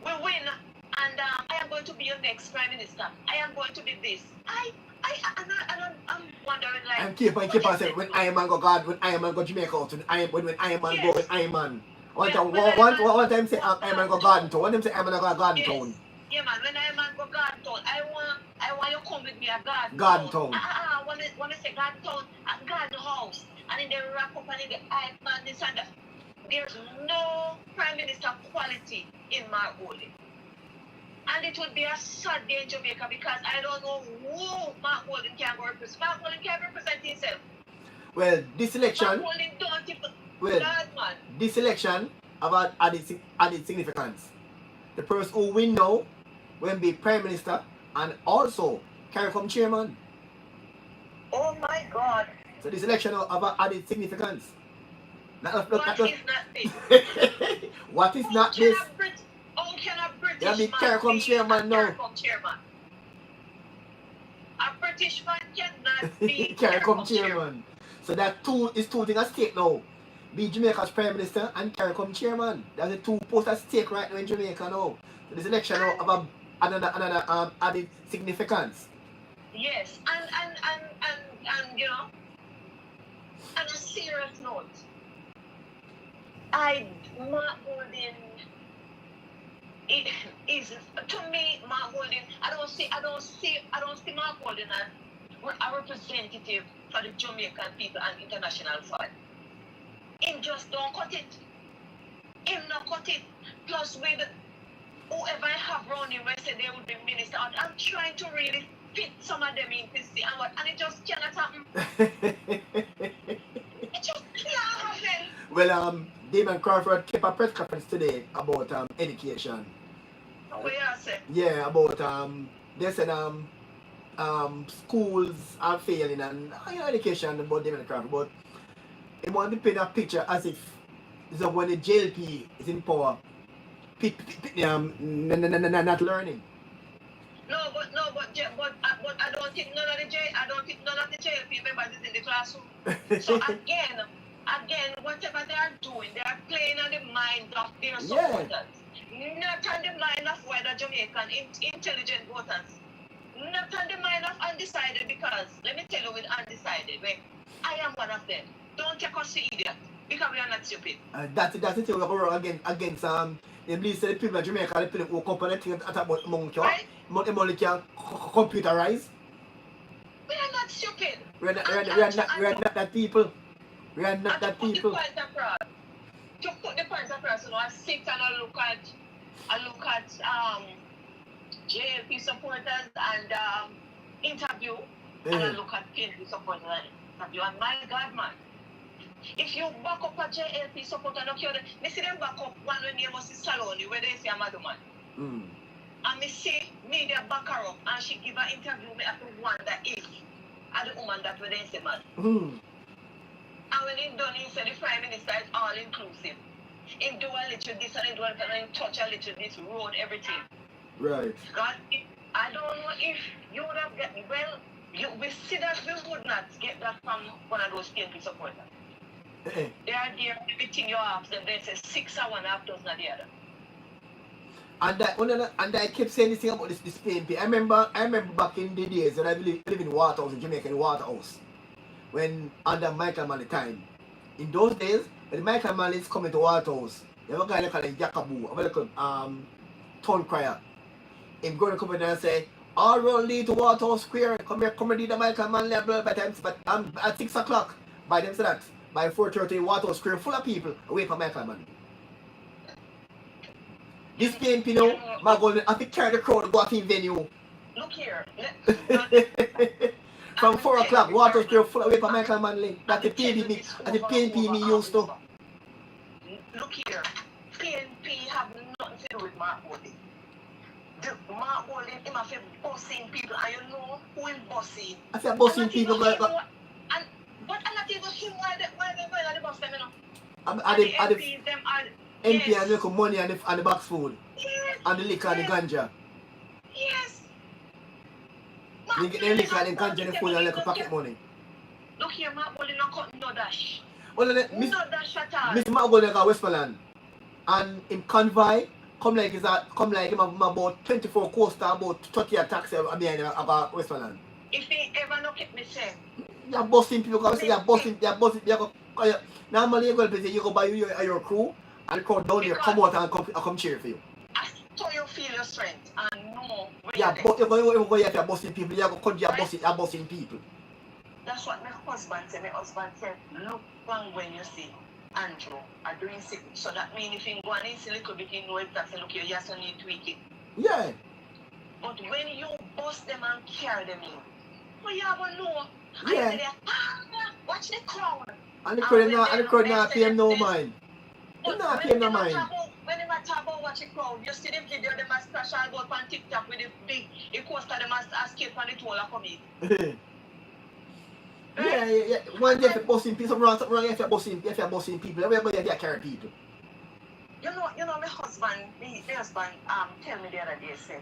we win, and I am going to be your next Prime Minister. I am going to be this. I'm wondering, like... And keep on saying, when I am man go God, when I am man go Jamaica out, when I am man go with I am man. One time say I am man go Garden Town, one time say I am man go Garden Town. Yeah, man, when I am man go Garden Town, I want you to come with me a Garden Town. I want to say Garden Town, a Garden House, and in the wrap up and in the hype man, this and that. There's no Prime Minister quality in Mark Golding. And it would be a sad day in Jamaica because I don't know who Mark Golding can go represent. Mark Golding can represent himself. Well, this election... Mark Golding don't even... This election have added significance. The person who win now will be Prime Minister and also CARICOM chairman. Oh my God. So this election have added significance. What is not this? What is not this? How can a British man be CARICOM chairman now? A British man cannot be CARICOM chairman. So that is two things at stake now. Be Jamaica's Prime Minister and CARICOM chairman. That's the two posts at stake right now in Jamaica now. So this election now have another added significance. Yes, and you know, on a serious note, Mark Golding is to me, Mark Golding. I don't see Mark Golding as a representative for the Jamaican people and international fund. Him just don't cut it. Him not cut it. Plus with whoever I have around him, I say they would be minister. I'm trying to really fit some of them in to see and it just cannot happen. It just can't happen. Well, Damon Crawford kept a press conference today about education. What you say? Yeah, about they said schools are failing and education about Damon Crawford, but he want to paint a picture as if when the JLP is in power, not learning. No, but I don't think none of the JLP members is in the classroom. So again, whatever they are doing, they are playing on the mind of their supporters. Yeah. Not on the mind of whether Jamaican intelligent voters. Not on the mind of undecided, because let me tell you with undecided, I am one of them. Don't take us to idiot because we are not stupid. That's the thing we go wrong against the people of Jamaica, the people who come and think about monkey, right? Money can computerize. We are not stupid. We are not that people. We are not that people. To put the points across, I sit and I look at JLP supporters and interview, and I look at PNP supporters and interview, and my God, man, If you back up a JLP supporter, no care. Me see them back up one when you must see Saloni, where they say I'm a man. And me see media back her up, and she give an interview. Me have to wonder if are the woman that when they say man. And when he done, he said the Prime Minister is all inclusive. He do a little this and he do a little and touch a little this, road, everything. Right. God, I don't know if you would have get well. We see that we would not get that from one of those PNP supporters. They are there, everything you ask them, they say 6 or 1 half dozen of the other. And I kept saying this thing about this PNP. I remember back in the days when I live in Waterhouse in Jamaica, in Waterhouse, when under Michael Manley time. In those days, when Michael Manley is coming to Waterhouse, you have a guy called Jackabu, a very town crier. Him going to come in and say, all road lead to Waterhouse Square, come here the Michael Manley by times, but at 6 o'clock, by them say that, by 4:30, Waterhouse Square full of people away from Michael Manley. This PNP now, my God, I have to carry the crowd to go to the venue. Look here. From 4 o'clock, Waterhouse Square full away from Michael Manley. That's the PNP me used to. Look here. PNP have nothing to do with Mark Holding. Mark Holding, him have bossing people, and you know who is bossing. I said bossing people, but I'm not even him why they boss them, you know. MP and look money and the box food. Yes. And the liquor and the ganja. Yes. They get the liquor and the ganja and the food and like a pocket money. Look here, Mark Holding not cut no dash. Well, no dash at all. Miss Mark Holding got Westmoreland. And in convoy, come like him about 24 coaster, about 30 taxi behind him about Westmoreland. If he ever look at me say, you're bossing people, because you're bossing, normally you're going to you go buy your crew, and the crowd down here come out and come cheer for you. So you feel your strength and know where you're going to you're bossing people, you're going to you're bossing people. That's what my husband said. My husband said, look wrong when you see Andrew are doing sick. So that means if you go and see a little bit, you know exactly, look, you just need to tweak it. Yeah. But when you boss them and carry them in, well, you have to know. Yeah. And watch the crowd. And the crowd not pay him no mind. They not pay him no mind. When they talk about watch the crowd, you see them video, they must crash and go up on TikTok with the big, it coaster, they must escape on the toll and come in. Yeah. One day if you're bossing people, something wrong if you're bossing people, everybody have to carry people. You know, my husband tell me the other day, say,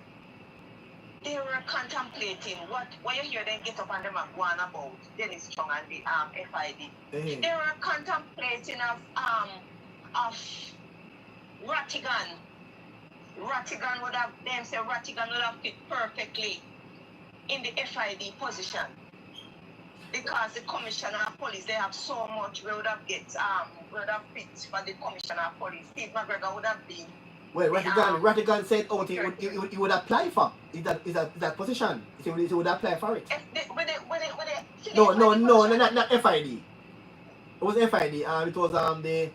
they were contemplating what you hear them get up and them go on about Dennis Strong and the FID. They were contemplating of Rattigan. Rattigan would have fit perfectly in the FID position. Because the commissioner of police, they have so much, we would have fit for the commissioner of police. Steve McGregor would have been. Well, Rattigan said he would apply for is that position. He would apply for it. No, not FID. It was FID. It was the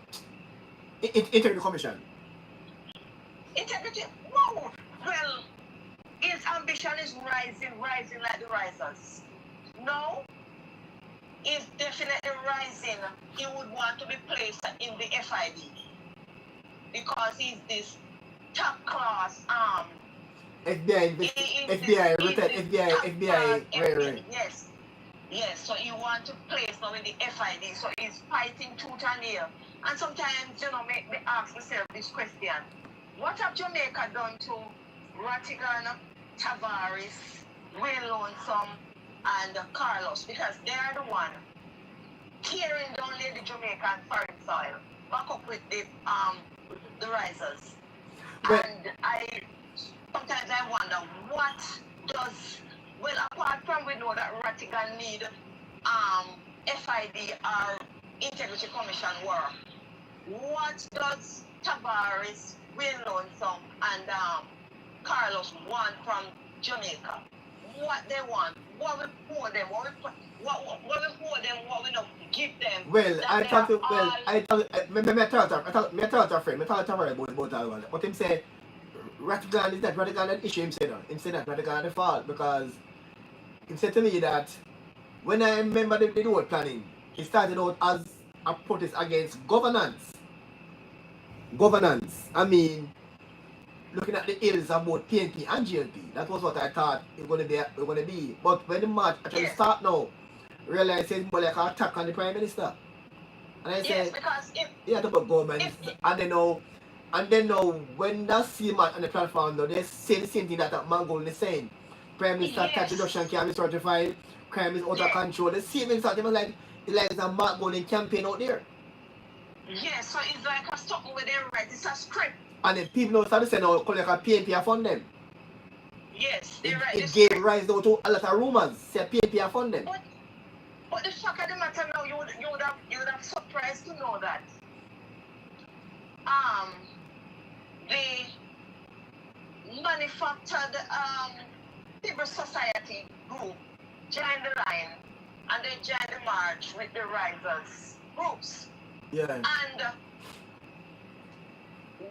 Integrity Commission. Integrity. Wow. Well, his ambition is rising like the risers. No. Is definitely rising. He would want to be placed in the FID because he's this top class FBI, right. Yes. So he wants to place now in the FID. So he's fighting tooth and nail. And sometimes, make me ask myself this question: what have Jamaica done to Rattigan, Tavares, Will Lonesome, and Carlos, because they are the one tearing down the Jamaican foreign soil, back up with the risers. And sometimes I wonder what does, apart from we know that Rattigan need FID or Integrity Commission work, what does Tavares, Will Lonesome, and Carlos want from Jamaica? What they want, what we pour them, what we don't give them. Well, I talk to a friend about that. But him say Rattigan is that Rattigan issue. Him say that Rattigan the fault because he said to me that when I remember the road planning, he started out as a protest against governance. Governance. I mean, looking at the ills about PNP and GLP, that was what I thought it was going to be. But when the march actually start now, realize it's more like an attack on the Prime Minister. And I said, because yeah, talk about government. And then now, when that same man on the platform, though, they say the same thing that Mangold is saying. Prime Minister tax reduction can be certified, crime is out of control. The same thing, it was like it's like a Mark Golden campaign out there. Yes, so it's like a something with them, right? It's a script. And then people now started saying, oh, call like a PNP fund them. Yes, they're right. It gave rise though to a lot of rumors, say PNP fund them. But the fact of the matter now, you would have surprised to know that the manufactured civil society group joined the line and they joined the march with the risers groups. Yeah. And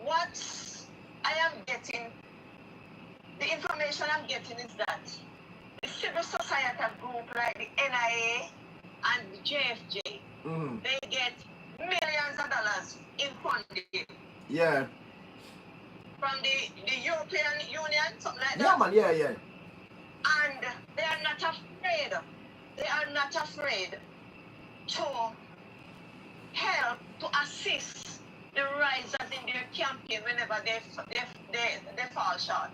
what I am getting, the information I'm getting is that the civil society group like the NIA and the JFJ, they get millions of dollars in funding. Yeah. From the European Union, something like that. Yeah, man, yeah. And they are not afraid. They are not afraid to help, to assist the risers in their campaign whenever they fall short.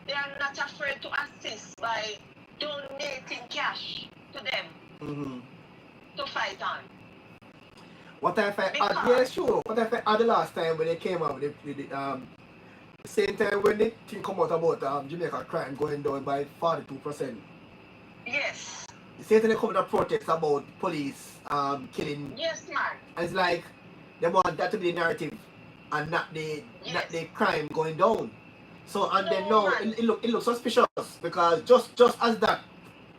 They are not afraid to assist by donating cash to them to fight on. What if I add, yeah, sure. What if I add the last time when they came out with the same time when the thing come out about Jamaica crime going down by 42%. Yes. The same time they come with a protest about police killing. Yes, man. And it's like they want that to be the narrative and not the crime going down. So and then now it looks suspicious because just as that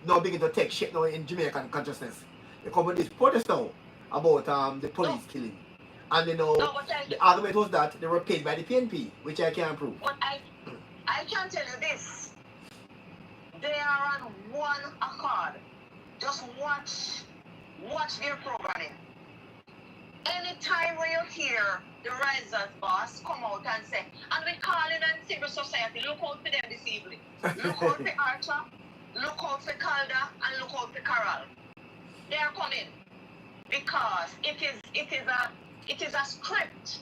now begin to take shape now in Jamaican consciousness. They come with this protest now about the police killing. And you know the argument was that they were paid by the PNP, which I can't prove. But I can tell you this. They are on one accord. Just watch their programming. Anytime when you hear the risers boss come out and say, and we calling on civil society, look out for them this evening. Look out for Archer, look out for Calder, and look out for Carol. They are coming because it is a script.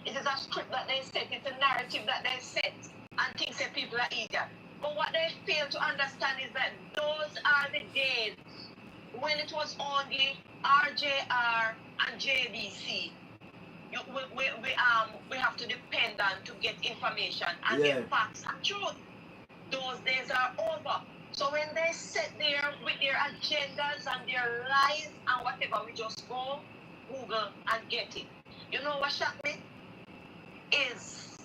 It is a script that they set. It's a narrative that they set, and think that people are eager. But what they fail to understand is that those are the days when it was only RJR and JBC. We have to depend on to get information and get facts and truth. Those days are over. So when they sit there with their agendas and their lies and whatever, we just go Google and get it. You know what shocked me? Is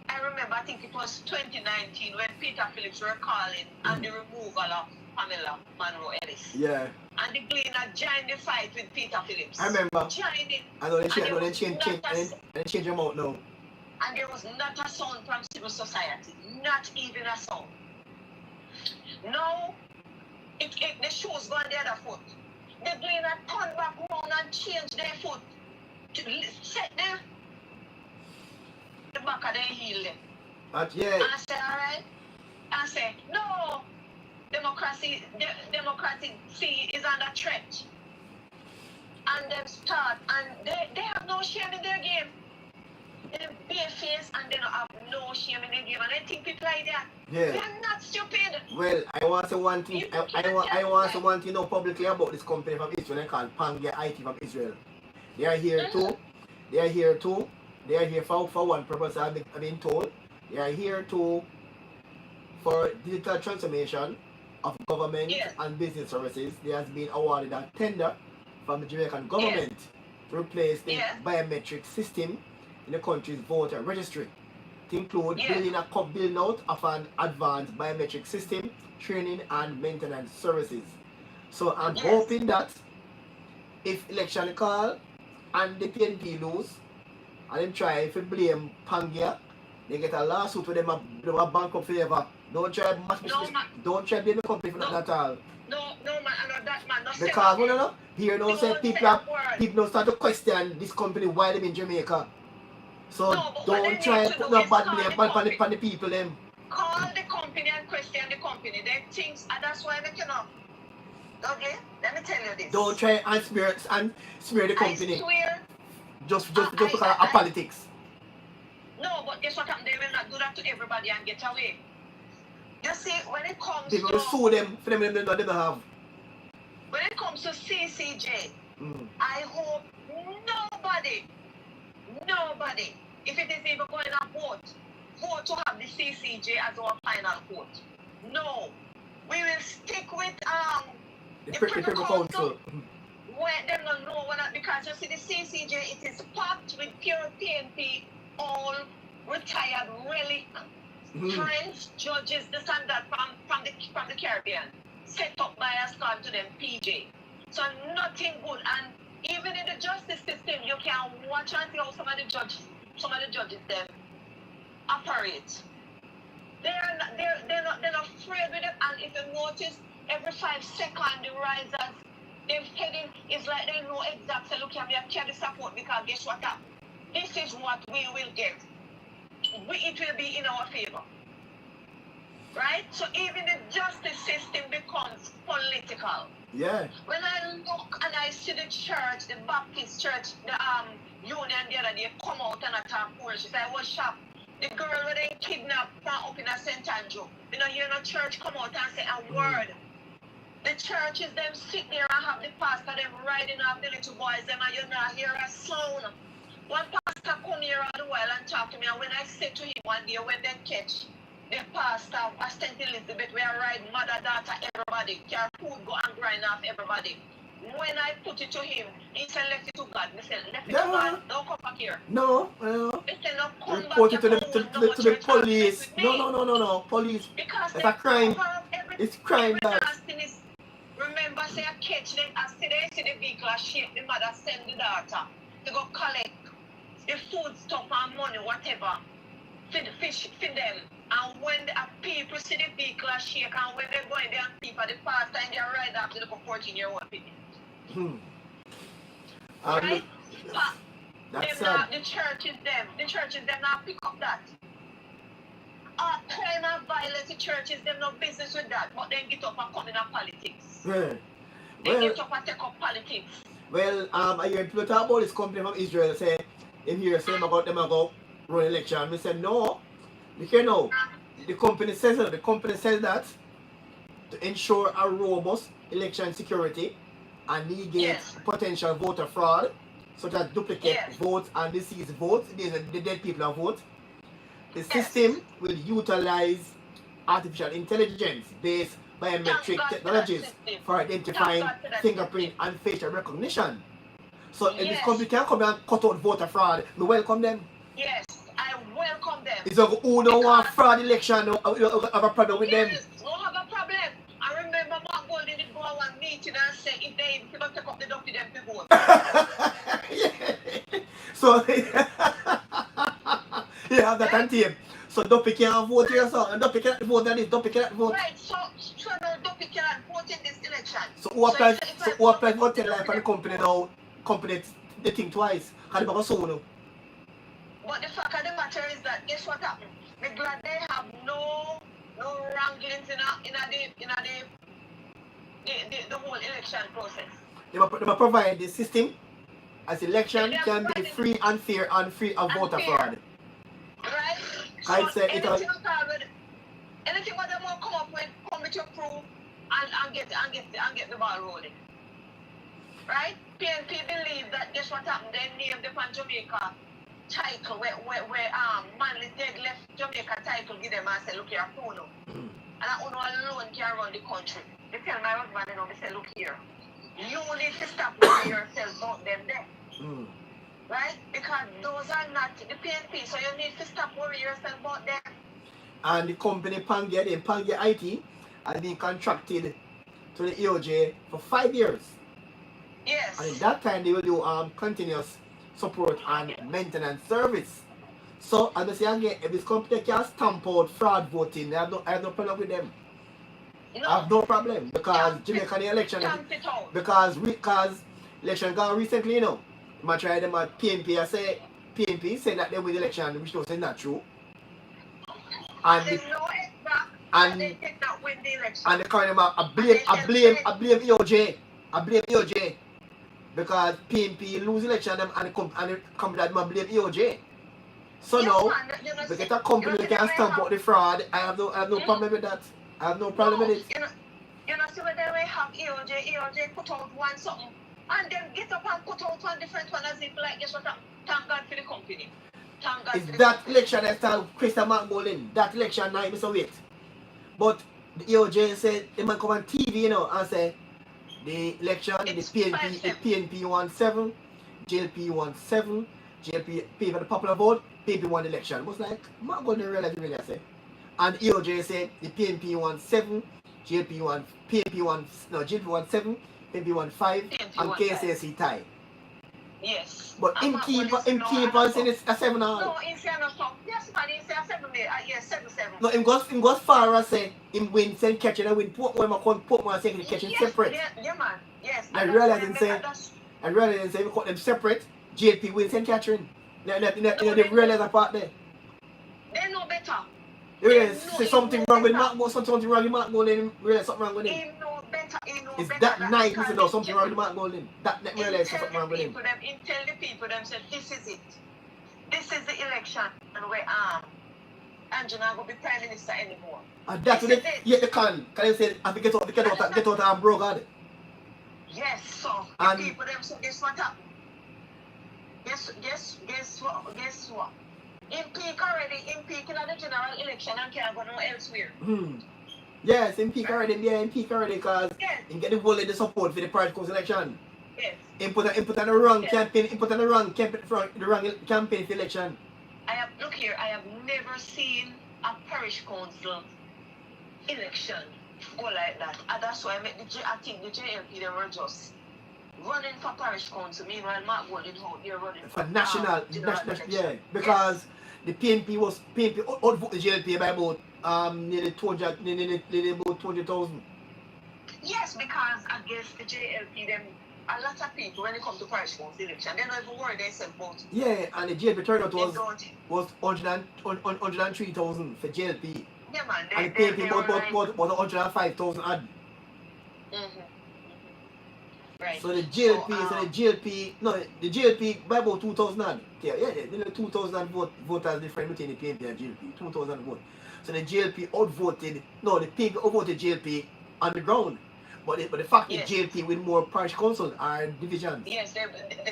I remember, I think it was 2019 when Peter Phillips were calling and the removal of Pamela Monroe Ellis. Yeah. And the Gleaner joined the fight with Peter Phillips. I remember. Joined it. I know they change them out now. And there was not a sound from civil society. Not even a sound. Now, the shoes go on the other foot. The Gleaner turn back around and change their foot. To set them the back of their heel them. But yeah. And I said, alright. I said, no. Democracy is under threat. And them start, and they have no shame in their game. They bare face and they don't have no shame in their game. And I think people like that, they are not stupid. Well, I want to one thing. I want to one thing know publicly about this company from Israel. They call Pangia IT from Israel. They are here too. They are here too. They are here for one purpose. I've been told. They are here too for digital transformation of government and business services. There has been awarded a tender from the Jamaican government to replace the biometric system in the country's voter registry, to include building out of an advanced biometric system, training and maintenance services. So I'm hoping that if election call and the PNP lose, and them try to blame Pangia, they get a lawsuit with them a bankrupt forever. Don't try blame the company for that at all. No, man, I know that man. Because here no say people are people don't start to question this company while they're in Jamaica. So No, but what don't they try need and to put do no is bad call blame the on the company. people them. Call the company and question the company. They think, and that's why they cannot. Okay, let me tell you this. Don't try and smear the company. I swear. Just because of politics. No, but guess what happened? They will not do that to everybody and get away. You see, when it comes People to will sue them for them they don't have. when it comes to CCJ, I hope nobody, if it is even going to vote to have the CCJ as our final vote. No, we will stick with the Privy Council. Where them don't know what, because you see the CCJ, it is packed with pure PNP, all retired relic, friends, judges, this and that from the Caribbean, set up by us called to them PJ. So nothing good. And even in the justice system, you can watch and see how some of the judges them operate. They're not afraid with it. And if you notice, every 5 seconds the risers, they're heading, it's like they know exactly, look at me, I carry support because guess what happened? This is what we will get. It will be in our favor. Right? So even the justice system becomes political. Yeah. When I look and I see the church, the Baptist church, the union the other day come out and attack police, I was shocked. The girl where they kidnapped from up in a St. Andrew, you know, hear no church come out and say a word. The churches them sit there and have the pastor them riding off the little boys them and you not hear a sound. One pastor come here all the while and talk to me, and when I said to him one day when they catch the pastor of St. Elizabeth, we are riding mother, daughter, everybody, their food go and grind off everybody. When I put it to him, he said, left it to God. He said, left it to God, don't come back here. No. He said, no, come report back it to the police. No, police. Because it's a crime. It's crime, guys. Remember, say I catch them, I see they see the vehicle, I shake the mother, send the daughter to go collect the food stuff and money, whatever, for the fish, for them. And when the people see the vehicle, I shake, and when they're going there and people, the pastor and they ride after the 14-year-old people. Right? That's not, the churches them not pick up that. Crime and violence, the churches them no business with that, but then get up and come in politics. They get up and take up politics. Well, I hear people talk about this company from Israel say, in here saying about them about run election. We said no, we can't know. The company says that to ensure a robust election security and negate potential voter fraud, such as duplicate votes and deceased votes, the dead people vote. The system will utilize artificial intelligence based biometric technologies for identifying fingerprint and facial recognition. So if this company can come and cut out voter fraud, we welcome them. Yes, I welcome them. It's who don't want fraud election, have a problem with them. No have a problem. I remember Mark Golden did go on one meeting and say if they don't take up the ducky them to vote. So you have that on tape. So Duppy can't vote here, so and Duppy cannot vote on this, Duppy cannot vote. Right, so no Duppy cannot vote in this election. So who applies for 10 life and the company now? Company they think twice. Because they have so now. But the fact of the matter is that guess what happened? I'm glad they have no wranglings in the whole election process. They will provide the system as election can be free and fair and free of voter fraud. Right? I'd say anything what they want come up with, come with your proof and get the ball rolling. Right? PNP believe that guess what happened? They named the Pan Jamaica title where Manly Dead left Jamaica title give them and say, look here, Uno. And Uno alone can run the country. They tell my husband, they say, look here. You need to stop worrying yourself about them there. Right? Because those are not the PNP, so you need to stop worrying yourself about them. And the company Pangia IT has been contracted to the EOJ for 5 years. Yes. And at that time they will do continuous support and maintenance service. So as I say again, if this company can stamp out fraud voting, I have no problem with them. No. I have no problem because Jamaican election because election gone recently, you know. I try them at PNP, I say PNP say that they win the election, which was not true. And There's no back, and they did not win the election. and the kind of I blame EOJ. I blame EOJ. Because PNP lose election and the company that I blame EOJ. So Yes, now man, you know, we get a company that can stamp out the fraud. I have no problem with that. I have no problem with it. You know, see when they may have EOJ put out one something, and then get up and put out one different one as if like, guess what, thank God for the company. Thank God It's for the that company. election that started Christian McMullen. That election now, Mr. Wait. But the EOJ said, they might come on TV, you know, and say, the election, It's the 5-7. PNP won 7, JLP won 7, JLP paid for the popular vote, PNP won the election. It was like, I'm not going to realize what I say. And EOJ said the PNP won 7, JLP won 7, PNP won 5, and KSAC tie. Yes. But him keep on saying it's a 7 all. No, in say no stop. Yes, man, in say a 7 there. Yes, 7-7. No, him goes far as say him win send catching and win Portmore, I call Portmore second catching Yes, separate. yeah, man. Yes. I realize and say we call them separate. JLP win St. Catherine. They realize that part there. They know better. You realize say something wrong with Mark Gold, something wrong with Mark Gold, and realize something wrong with him. He know better. It's that night, you know, something wrong with Mark Gold. That realize something wrong with him. He tell the people them said this is it. This is the election and where Angela will be prime minister anymore. And that's what they can you say I get out and broke out. Yes, so And the people them say guess what happened? Guess what? In peak already, in the general election and can't go no elsewhere. Yes, in peak already, because he get the whole of the support for the parish council election. Yes. He put on the wrong campaign, the wrong campaign for election. I have never seen a parish council election go like that. And that's why I think the JLP they were just running for parish council. Meanwhile, Mark Golden Howe they're running for national, because the PNP outvoted the JLP by about nearly 200,000. Yes, because I guess the JLP them a lot of people when it comes to parish council election, they don't even worry themselves about it. Yeah, and the JLP turnout was 103,000 for JLP. Yeah, man. And the PNP was 105,000 odd. Right. So the JLP by about 2,000 odd. Yeah, 2,000 voters different between the PNP and JLP. 2,000 votes. So the JLP outvoted, the PNP outvoted JLP on the ground. But the fact that JLP win more parish councils or divisions. Yes, the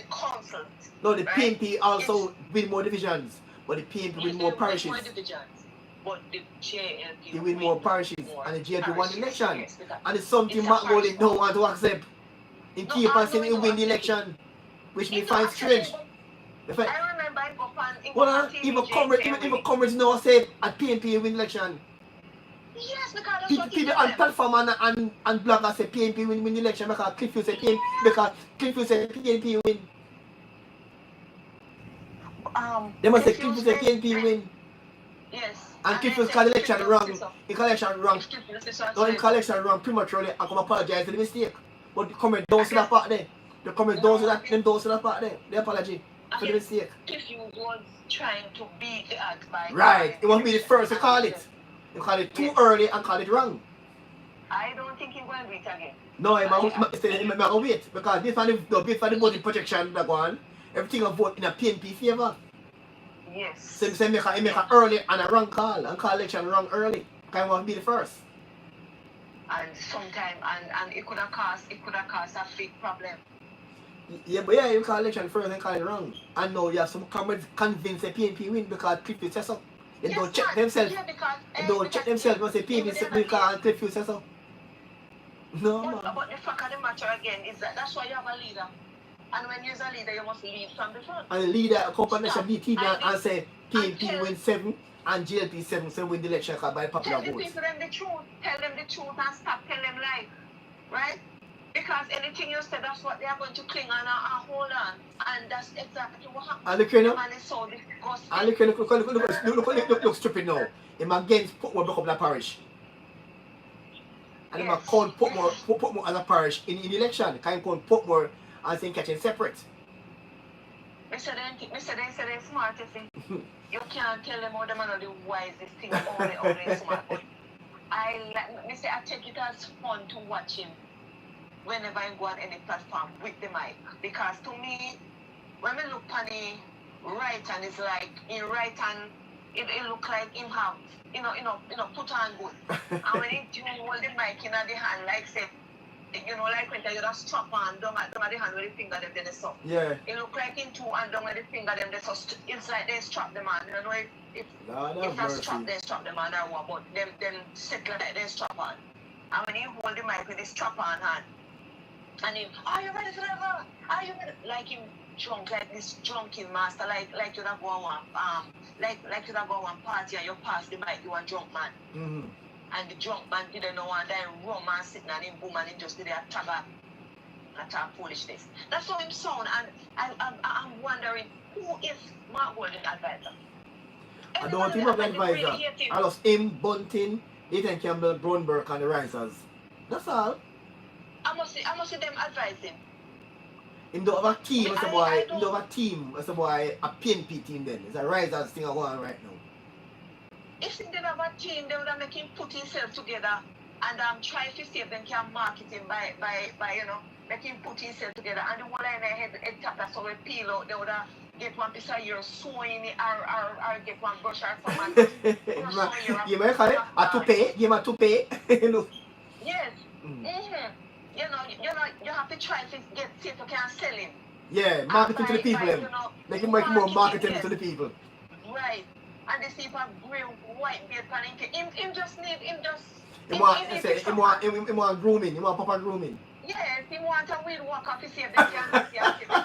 council. No, the PNP also win more divisions. But the PNP win more parishes. More divisions. But the JLP win more parishes. And the JLP won the election. Yes, and it's something Mark Golden don't want to accept. He keep on saying he win the election. Which me find strange. I remember him go on even comrades now say at PNP win election. Yes, because that's what people on platform and bloggers say PNP win the election because Clifford say PNP win. They must say Clifford say PNP win. Yes. And Clifford called the election wrong. He called election wrong. No, he called election wrong prematurely and come apologize for the mistake. But the comments don't see that part there. The comments don't see that part there. The apology for the mistake. Clifford was trying to beat the act by right. It won't be the first to call it. You call it too early and call it wrong. I don't think he's going to do it again. No, he might wait because based on the voting projection that go on, everything will vote in a PNP favor. Yes. So he make a early and a wrong call and call election wrong early. Can want to be the first. And sometime and it could have caused a big problem. Yeah, but you call election first and call it wrong. And now you have some comrades convinced the PNP win because Clifford says so. They don't check themselves. Yeah, they don't check themselves when they PNP say because Clifford says so. No, man. But the fact of the matter again is that's why you have a leader. And when you're a leader, you must lead from the front. And the leader company should be TV and say PNP win 7 and JLP 7, so win the election by popular vote. Tell the people them the truth. Tell them the truth and stop telling them lies. Right? Because anything you say, that's what they are going to cling on and hold on. And that's exactly what happened. And look here now. And it's so disgusting. And look stupid now. Him against Portmore back up the parish. And him called Portmore as a parish in the election. Can call Portmore I think catching separate. Mr. They're smart, you see. You can't tell them how them are the wisest thing, all they smart. But I take it as fun to watch him whenever I go on any platform with the mic. Because to me, when we look on the right hand, it's like in right hand, it look like him have, put on good. And when he hold the mic in the hand, like say, like when you just strap on down at the hand with the finger them then so. Yeah. It look like in two and down with the finger them so it's like they strap them on. You know if not strap they strap them on or what, but them sit like they strap on. And when he hold the mic with his strap on hand, and him, are you ready for that? Are you ready? Like him drunk, like this drunken master, like you that go on like you that go on party and you pass the mic, you a drunk man. Mm-hmm. And the drunk man didn't know and then rum man sitting and him boom and he just did a talk foolishness. That's how him sound, and I'm wondering who is Mark Golden advisor? I don't think of advisor. I lost him, Bunting, Ethan Campbell, Brunberg and the Risers. That's all. I must see them advise him. Him don't have a team, as a boy. Him don't have a team, as a boy, a PNP team then. It's a Risers thing going on right now. If they didn't have a team, they would have make him put himself together and try to see if they can market him by make him put himself together. And the one line head chapter so we peel out, they would have get one piece of your sewing or get one brush or something. You may call it a toupee, give him a toupee. Yes. Mm-hmm. You have to try to see if you can sell him. Yeah, marketing to the people. Make him make more marketing to the people. Right. And they see if a real white beard pan him just need He want grooming, he want proper grooming. Yes, he want a weed walker to see if they can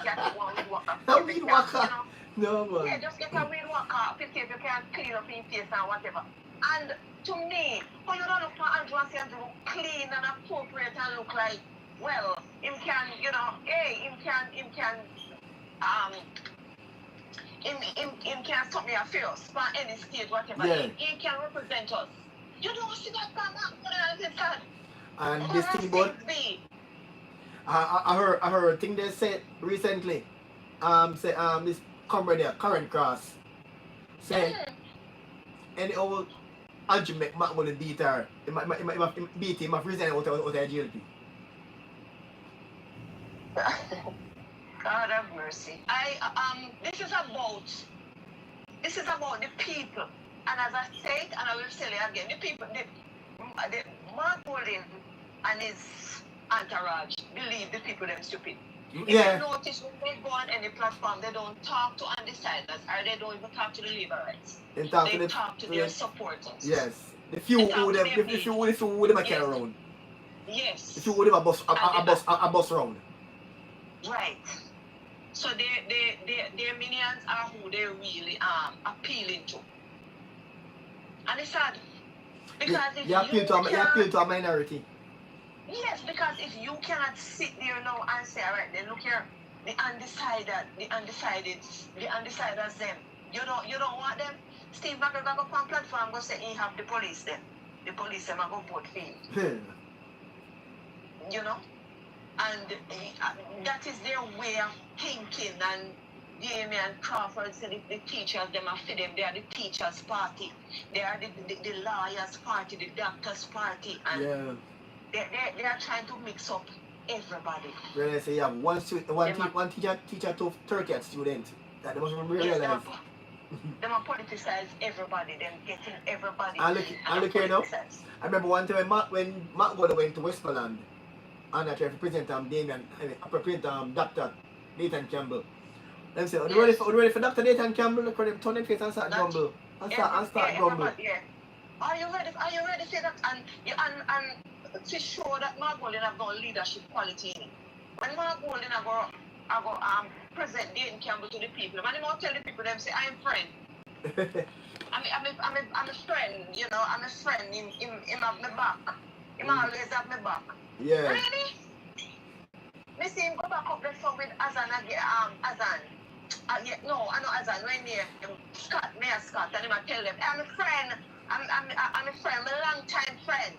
get one weed walker. A weed walker? No man. Yeah, just get a weed walker to see if you can clean up his face and whatever. And to me, how you don't look for Andrew and say Andrew clean and appropriate and look like, well, him can, him can stop me a fierce for any stage, whatever. Yeah. He can represent us. You don't see that from that. And this thing about I heard a thing they said recently. This comrade there, Current Cross, say any old argument Mac gonna beat her. He beat him, resign out of GLP. God have mercy. This is about the people. And as I said, and I will say it again, the people, the Mark Golden and his entourage believe the people them stupid. Yeah. If you notice when they go on any platform, they don't talk to undeciders or they don't even talk to the liberates. They talk to their supporters. Yes. The few who them carry around. Yes. The few who them a bus round. Right. So their minions are who they really appealing to. And it's sad. Because if you appeal to a minority. Yes, because if you cannot sit there now and say, all right, then look here, the undecideds them. You don't want them. Steve McGregor go on platform go say he have the police them. The police them are go vote for him. And that is their way of thinking. And Jamie and Crawford said the teachers, them are for them. They are the teachers' party. They are the lawyers' party, the doctors' party. And they are trying to mix up everybody. When they say you have one teacher to 30 students, that they must realize. Yes, they are politicize everybody, them getting everybody. And look here now. I remember one time when Mark Golden went to Westmoreland, and I tried to present Dr. Nathan Campbell. Them say, are you ready for Dr. Nathan Campbell? Look at them turn their face and start grumble. And start grumble. Yeah. Are you ready to say that? And to show that Mark Golden have no leadership quality in it. When Mark Golden I go present Nathan Campbell to the people, and he will tell the people them say, I'm friend. I'm a friend, I'm a friend. Him have my back. Him always have my back. Yeah. Really? Me see him go back up the phone with Azan again. Azan. No, I know Azan. When Mayor Scott, and him I tell them, I'm a friend. I'm a friend. I'm a long time friend.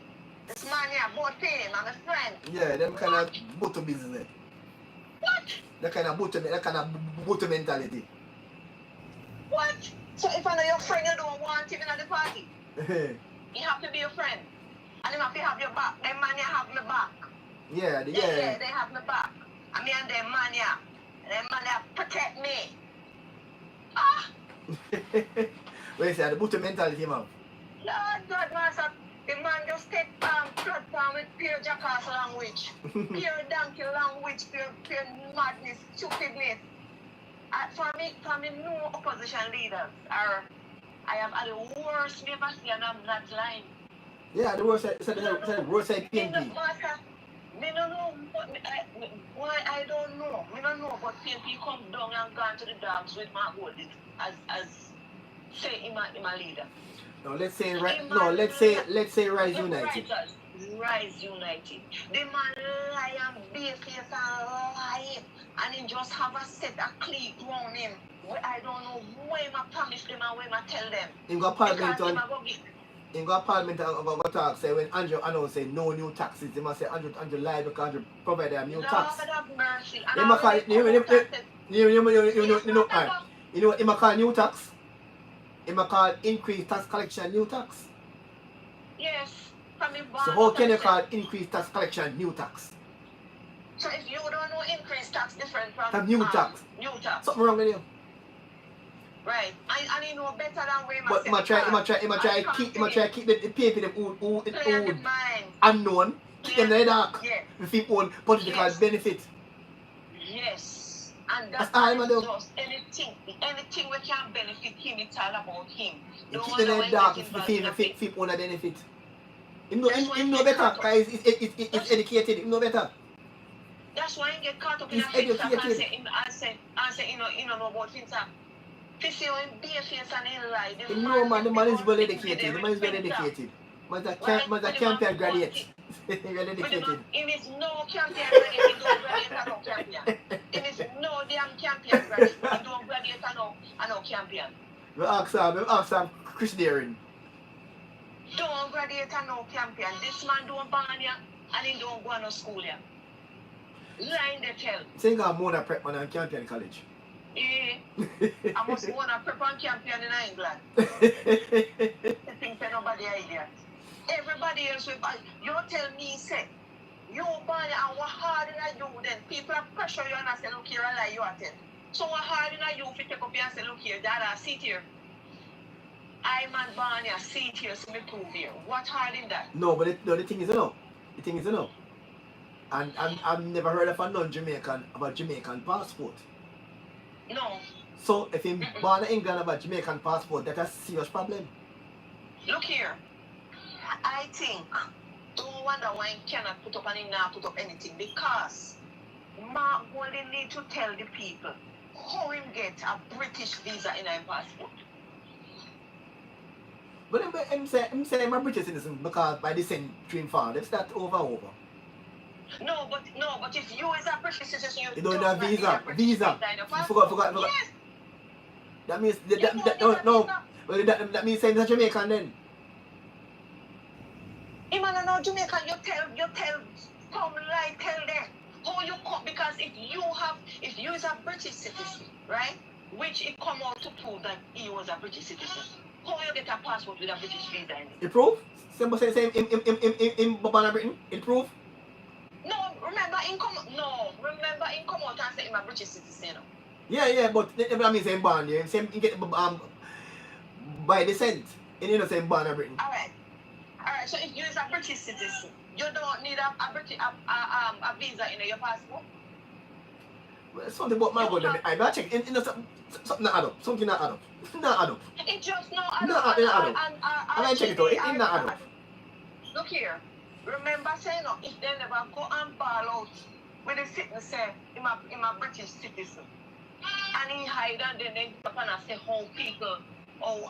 This man here, both him. I'm a friend. Yeah, them kind of butter business. What? That kind of booty mentality. What? So if I know your friend, you don't want him in the party. You have to be your friend. And you have to have your back. Them man, you have my back. Yeah, They have my back. And me and them man, yeah. Them man, they protect me. Ah! What you say, the booty mentality, man? Lord God, master. The man just take platform with pure jackass language. Pure donkey language. Pure madness, stupidness. For me, no opposition leaders are. I am at the worst me ever see, and I'm not lying. Yeah, the worst side PNP. Me don't know why I don't know. Me don't know, but PNP come down and gone to the dogs with my gold as say him a leader. No, let's say Rise United. Rise United. The man lie and bareface and lie, and he just have a set of clique around him. I don't know where I promise them and where I tell them. In got parliament and go talk say when Andrew announced say no new taxes, they must say Andrew lie because Andrew provide a new tax. Lord have mercy. You know what he call new tax? He call increased tax collection new tax. Yes. So how can you call increased tax collection new tax? So if you don't know increased tax different from new tax. New tax. Something wrong with you. Right. And you know better than we but he try keep the people who unknown, keep them in the dark. Yeah. With his own political benefit. Yes. And that's just anything we can benefit him, it's all about him. You keep them in the dark with his own benefit. Him know better because it's educated. Him know better. That's why he get caught up in a fix and say you know about things. No man, the man is well educated. The man is well educated. Man a campaign graduate. Well educated. Him is no campaign graduate, he don't graduate and no campaign. Him is no damn campaign graduate, he don't graduate and no campaign. We ask him Chris Daring. Don't graduate and no campaign. This man don't ban ya and he don't go to no school ya. Line the tell. Say he got more than prep man and campaign college. I must want to prep and campaign in England. I think that nobody idea. Everybody else will buy. You tell me, say, you buy and what harder I do then. People are pressure you and I say, look here, I lie you attend. So what harder I you if you take up here and say, look here, Dada, sit here. I'm a Barney, sit here, so me prove here. What hard in that? No, but the thing is, no. The thing is, no. And I've never heard of a non-Jamaican about Jamaican passport. No. So if you're born in England about Jamaican passport, that's a serious problem. Look here. I think don't wonder why he cannot put up and he not put up anything because Mark only need to tell the people how him get a British visa in a passport. But him say I'm a British citizen because by descent between fathers that over. No, but if you is a British citizen, you don't have visa. You forgot. Yes. That means that means saying he's a Jamaican then. Even no Jamaican, you tell some lie, tell them how you come because if you is a British citizen, right? Which it come out to prove that he was a British citizen. How you get a passport with a British visa in it? It prove? Somebody say in Bobana Britain, it prove? No, remember in come out and say I'm a British citizen. Yeah, but that means I'm born here. Same get by descent. And you know say born in Britain. Alright, so if you is a British citizen, you don't need a visa in your passport? Well, something about my God, I better check. Something not add up. Something not add up. Not add up. It just not add up. I'm going to check it out. It not add up. Look here. Remember saying no, if they never go and ball out with the sickness say I'm a British citizen. And he hide and then they up and say how people going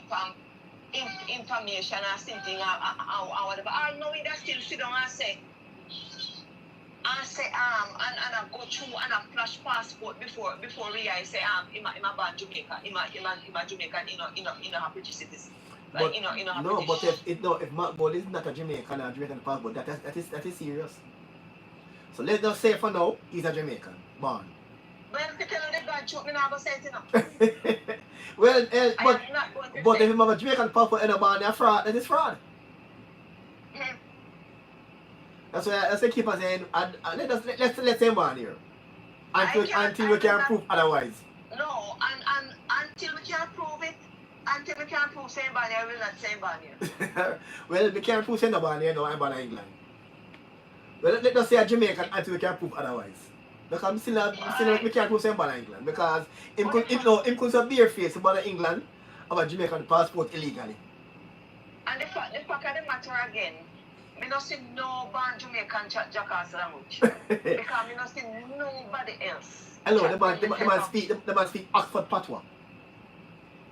from information or something or whatever. I know it still sit down and say and I go through and I flash passport before we I say I'm a born Jamaica. I'm a Jamaican in a British citizen. But Like, no, but if Mark Ball is not a Jamaican or Jamaican passport, that is serious. So let's just say for now, he's a Jamaican, born. But if you tell him the God truth, me not gonna say it enough. Well, I am not going to but say if you have a Jamaican passport and a born, they're fraud, then it's fraud. Mhm. That's why I keep on saying, let's say born here. Until we can prove otherwise. No, and until we can prove it, until we can prove same born here, I will not say born here. Well, we can't prove saying born here now, I'm born in England. Well, let us say a Jamaican until we can prove otherwise. Because I'm still we can't prove saying born in England. Because him could have bare face born in England of a Jamaican passport illegally. And the fact of the matter again, me not see no born Jamaican chat jackass language. Because me not see nobody else. Hello, the man speak Oxford Patois.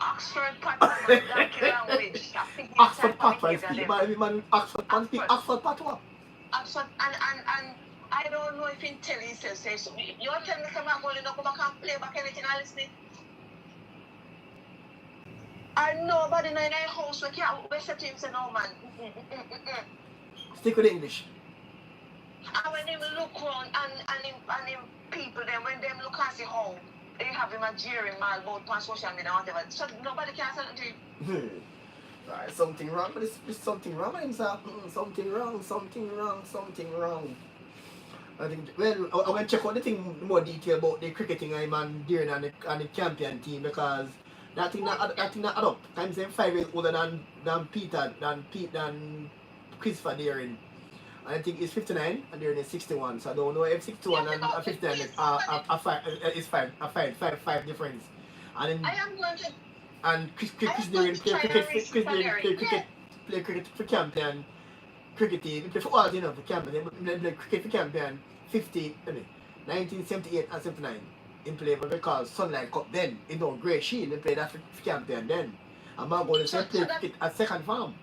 Oxford Patois, man, donkey language. Oxford Patois speak. Man, Oxford Patois. Oxford, and I don't know if he tell himself say so. You tell me some going to come back and play back anything I listening. And nobody in the house we can't say to him say no man. Stick with the English. And when they look around and him people then when them look and see how they have him a jeering man about on social media and whatever. So nobody can say nothing to him. Right, something wrong, but it's something wrong with himself. Something wrong. I think, well, I want to check out the thing more detail about the cricketing I'm on during and the champion team because that thing not add up. I'm saying 5 years older than Peter, than Christopher Deering. And I think he's 59 and Deering is 61. So I don't know if 61 and 59 is five difference. And I am going to. And Chris Deering play cricket for Campion. Cricket team, play for all, you know, for Campion. They play cricket for Campion 1978 and 79. In play what we call Sunlight Cup then. You know, Grey Shield, they play that for Campion then. And Margot play cricket at second farm.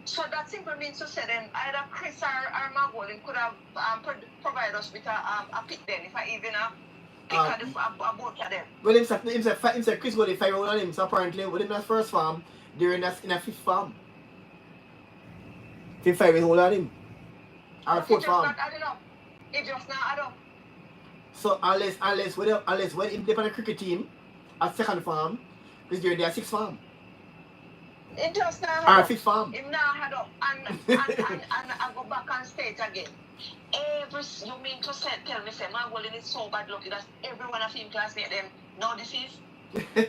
So that simply means to say then either Chris or Margot could have provided us with a pick then, if I even a boat of them. Well, himself Chris got the 5 on him, so apparently with him that first farm, during that in a 5th farm. 5 years old on him. Or 4th farm. It just not add up. So unless when him play on the cricket team at 2nd farm, because during their 6th farm. It just not add up. 5th farm. It not add up. And I go back and state again. You mean to tell me say my Golden is so bad lucky that every one of him classmates them no disease? every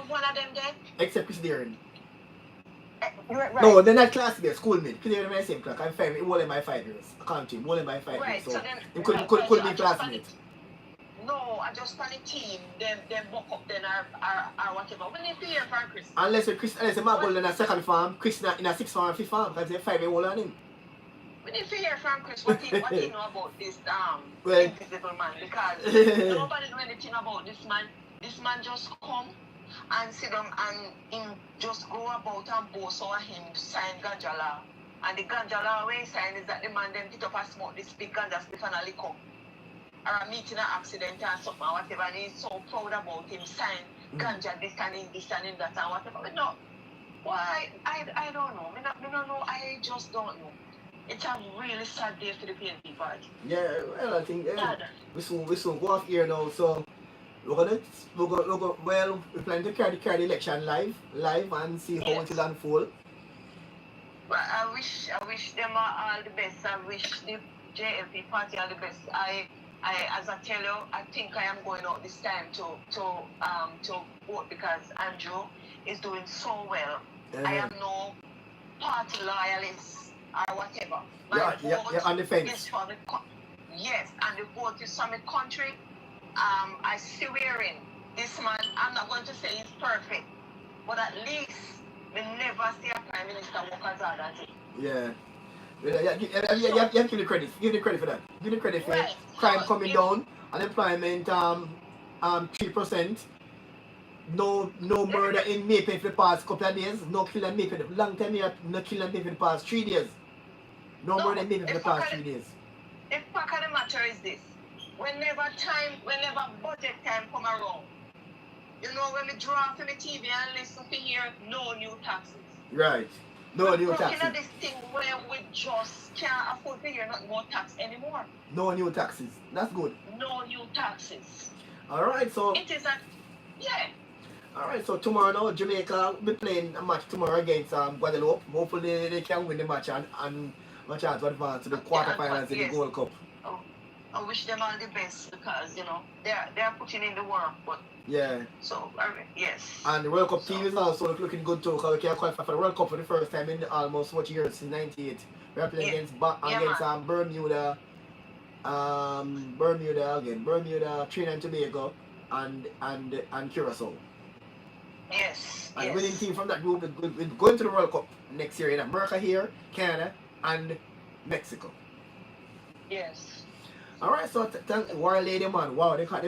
one of them dead? Except Chris Deering. Right. No, they're not classmates, schoolmates. Chris Deering is the same class. I'm 5 years, only by 5 years. I can't him, only by 5 right, years. So, then, he couldn't be classmates. No, I just on the team, them buck up then or whatever. When they fear for Chris. Unless my Golden in a 2nd farm, Chris in a 6th farm, 5th farm, because they're 5 years old on him. We need to hear from Chris what he know about this well, invisible man because nobody know anything about this man. This man just come and sit down and him just go about and boast over him sign ganja law. And the ganja law way sign is that the man them pick up and smoke this big ganja spliff and a liquor. Or a meeting an accident or something or whatever and he's so proud about him sign ganja this and in this and in that and whatever. But no. Why I don't know. I don't know. I just don't know. It's a really sad day for the PNP party. Yeah, well, I think we soon go off here now. So we're planning to carry the election live and see how it will unfold. Well, I wish them all the best. I wish the JLP party all the best. I as I tell you, I think I am going out this time to vote because Andrew is doing so well. I am no party loyalist. Or whatever. My vote on the fence. is for the yes, and the vote is from the country. I see wearing this man. I'm not going to say he's perfect, but at least we never see a prime minister work as hard as him. Yeah. You have to give the credit. Give the credit for that. Give the credit for crime coming down, unemployment 3%. No murder in Maypen for the past couple of days. No killing in Maypen. Long time here, no killing in Maypen for the past 3 days. No murder in Maypen for the past 3 days. The fact of the matter is this. Whenever budget time come around, you know when we draw for the TV and listen to hear no new taxes. Right. No new We're looking taxes. at this thing where we just can't afford to hear not more tax anymore. No new taxes. That's good. No new taxes. Alright, so It is a, yeah. alright, so tomorrow now Jamaica will be playing a match tomorrow against Guadeloupe. Hopefully they can win the match and a chance to advance to the quarterfinals in the Yes. Gold Cup. Oh, I wish them all the best because you know they're putting in the work, but Yeah. so yes. And the World Cup So- team is also looking good too, because we can qualify for the World Cup for the first time in almost what years, since '98. We are playing Yeah. against Yeah, Bermuda, Bermuda, Trinidad and Tobago, and Curacao. Yes. And Yes. winning team from that group will go into the World Cup next year in America here, Canada, and Mexico. Yes. Alright, so thank War Lady man. Wow, they call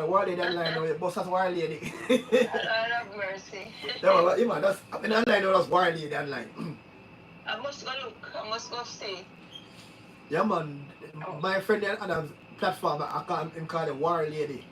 War Lady online now. The boss has War Lady. Lord have mercy. Yeah, man, that's I mean online now, that's War Lady online. I must go look. I must go see. Yeah, man. My friend on Adam's platform, I call it War Lady.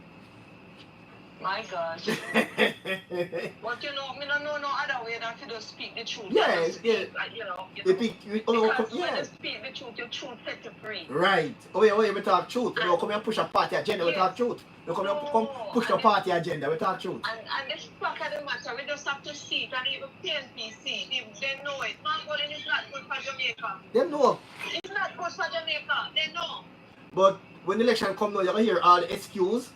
My gosh. But you know, me don't know no other way than to just speak the truth. Yeah, Just speak, you know. Because When you yeah. speak the truth, your truth set you free. Right. Oh yeah, we talk truth. We don't come here and push a party agenda, we talk truth. We come here and push the party agenda, we talk truth. And the fact of the matter, we just have to see it, and even PNP see it. They know it. Mangolin is not good for Jamaica. Them know. It's not good for Jamaica. They know. But when the election come now, you're gonna hear all the excuse.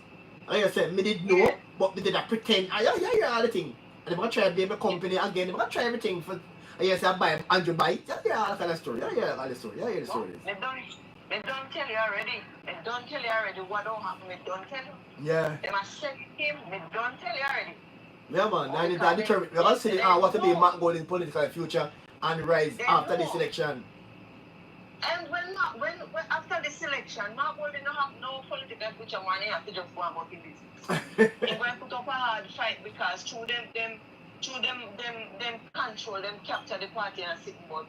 And you say, me did know, Yeah. but me did not pretend. And you hear all the thing. And they're gonna try to blame the company again. They're gonna try everything for. And you say, buy Andrew buy it. You hear all that kind of story. You hear all the story. You hear the stories. They don't tell you already. They don't tell you already what don't happen. They don't tell you. Yeah. They must send him. They don't tell you already. Yeah, man. Now they determine. We're gonna see what to be Matt Golding's political future and rise They after know. this election. And when after this election, Mark Golding don't have no political future, man. He have to just go about his business. He going to put up a hard fight because through them control, them capture the party and sit, but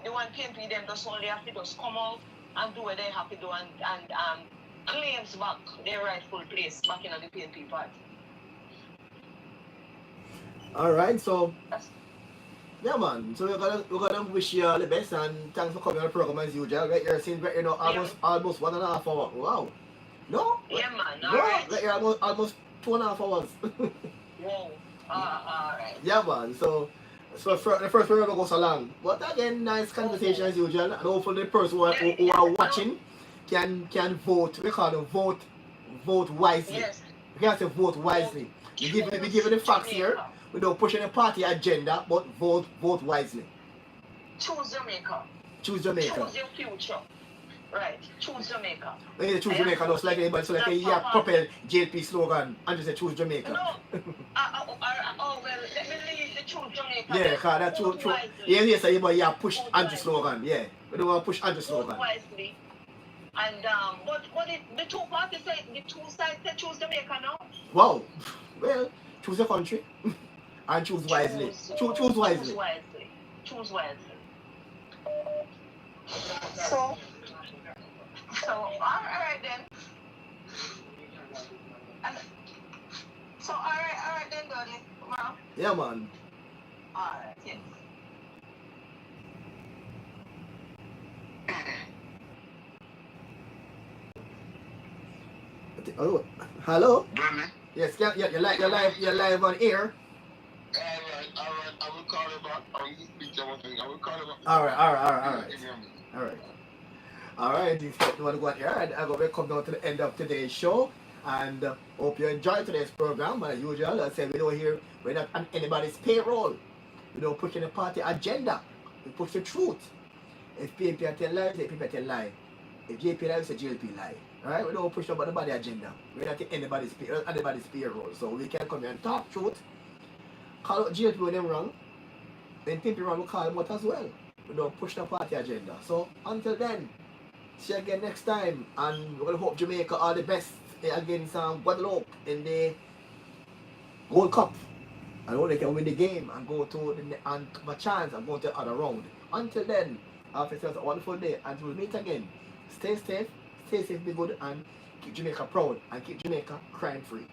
the one PNP them just only have to just come out and do what they have to do and claims back their rightful place back in the PNP party. Alright, so That's, yeah, man. So we're gonna wish you all the best and thanks for coming on the program as usual. Right here, since right, you know, almost 1.5 hours. Wow. No? yeah, man. No, All right. right here, almost 2.5 hours. Whoa. All right. Yeah, man. So the first we're gonna go so long. But again, nice conversation as usual. And hopefully the person who are watching can vote. We call it vote wisely. Yes. We can't say vote wisely. We give the facts here. We don't push any party agenda, but vote wisely. Choose Jamaica. Choose Jamaica. Choose your future. Right. Choose Jamaica. When you choose Jamaica, no, it's like anybody, so like a propel JLP slogan and just say choose Jamaica. No. Well, let me leave the choose Jamaica. Yeah, because that's true. Yeah, so you push Andrew slogan. Yeah, we don't want to push Andrew slogan. Wisely. And but the two parties say the two sides say choose Jamaica now. Wow. Well, choose your country and choose wisely. Choose wisely. Choose wisely. So all right then. And so all right then, darling. Well, Yeah, man. all right. Yes. Oh, hello. Bernie? Yes, you're live on air. All right. I will call you back. I will speak to one thing. I will call you back. All right. You want to go on air? And I'm going to come down to the end of today's show. And hope you enjoyed today's program. As usual, I say we're not on anybody's payroll. We don't push any party agenda. We push the truth. If PNP tell lies, say PNP tell lie. If JP lie, say JP lie. Alright? We don't push nobody agenda. We're not anybody's payroll. So we can come here and talk truth. Call out JP when they're wrong. When PNP wrong, we call them out as well. We don't push the party agenda. So until then, see you again next time. And we're going to hope Jamaica are the best against Guadeloupe in the Gold Cup. And hope they can win the game and go to and have a chance and go to the other round. Until then, have yourselves a wonderful day. Until we meet again, stay safe, be good, and keep Jamaica proud and keep Jamaica crime free.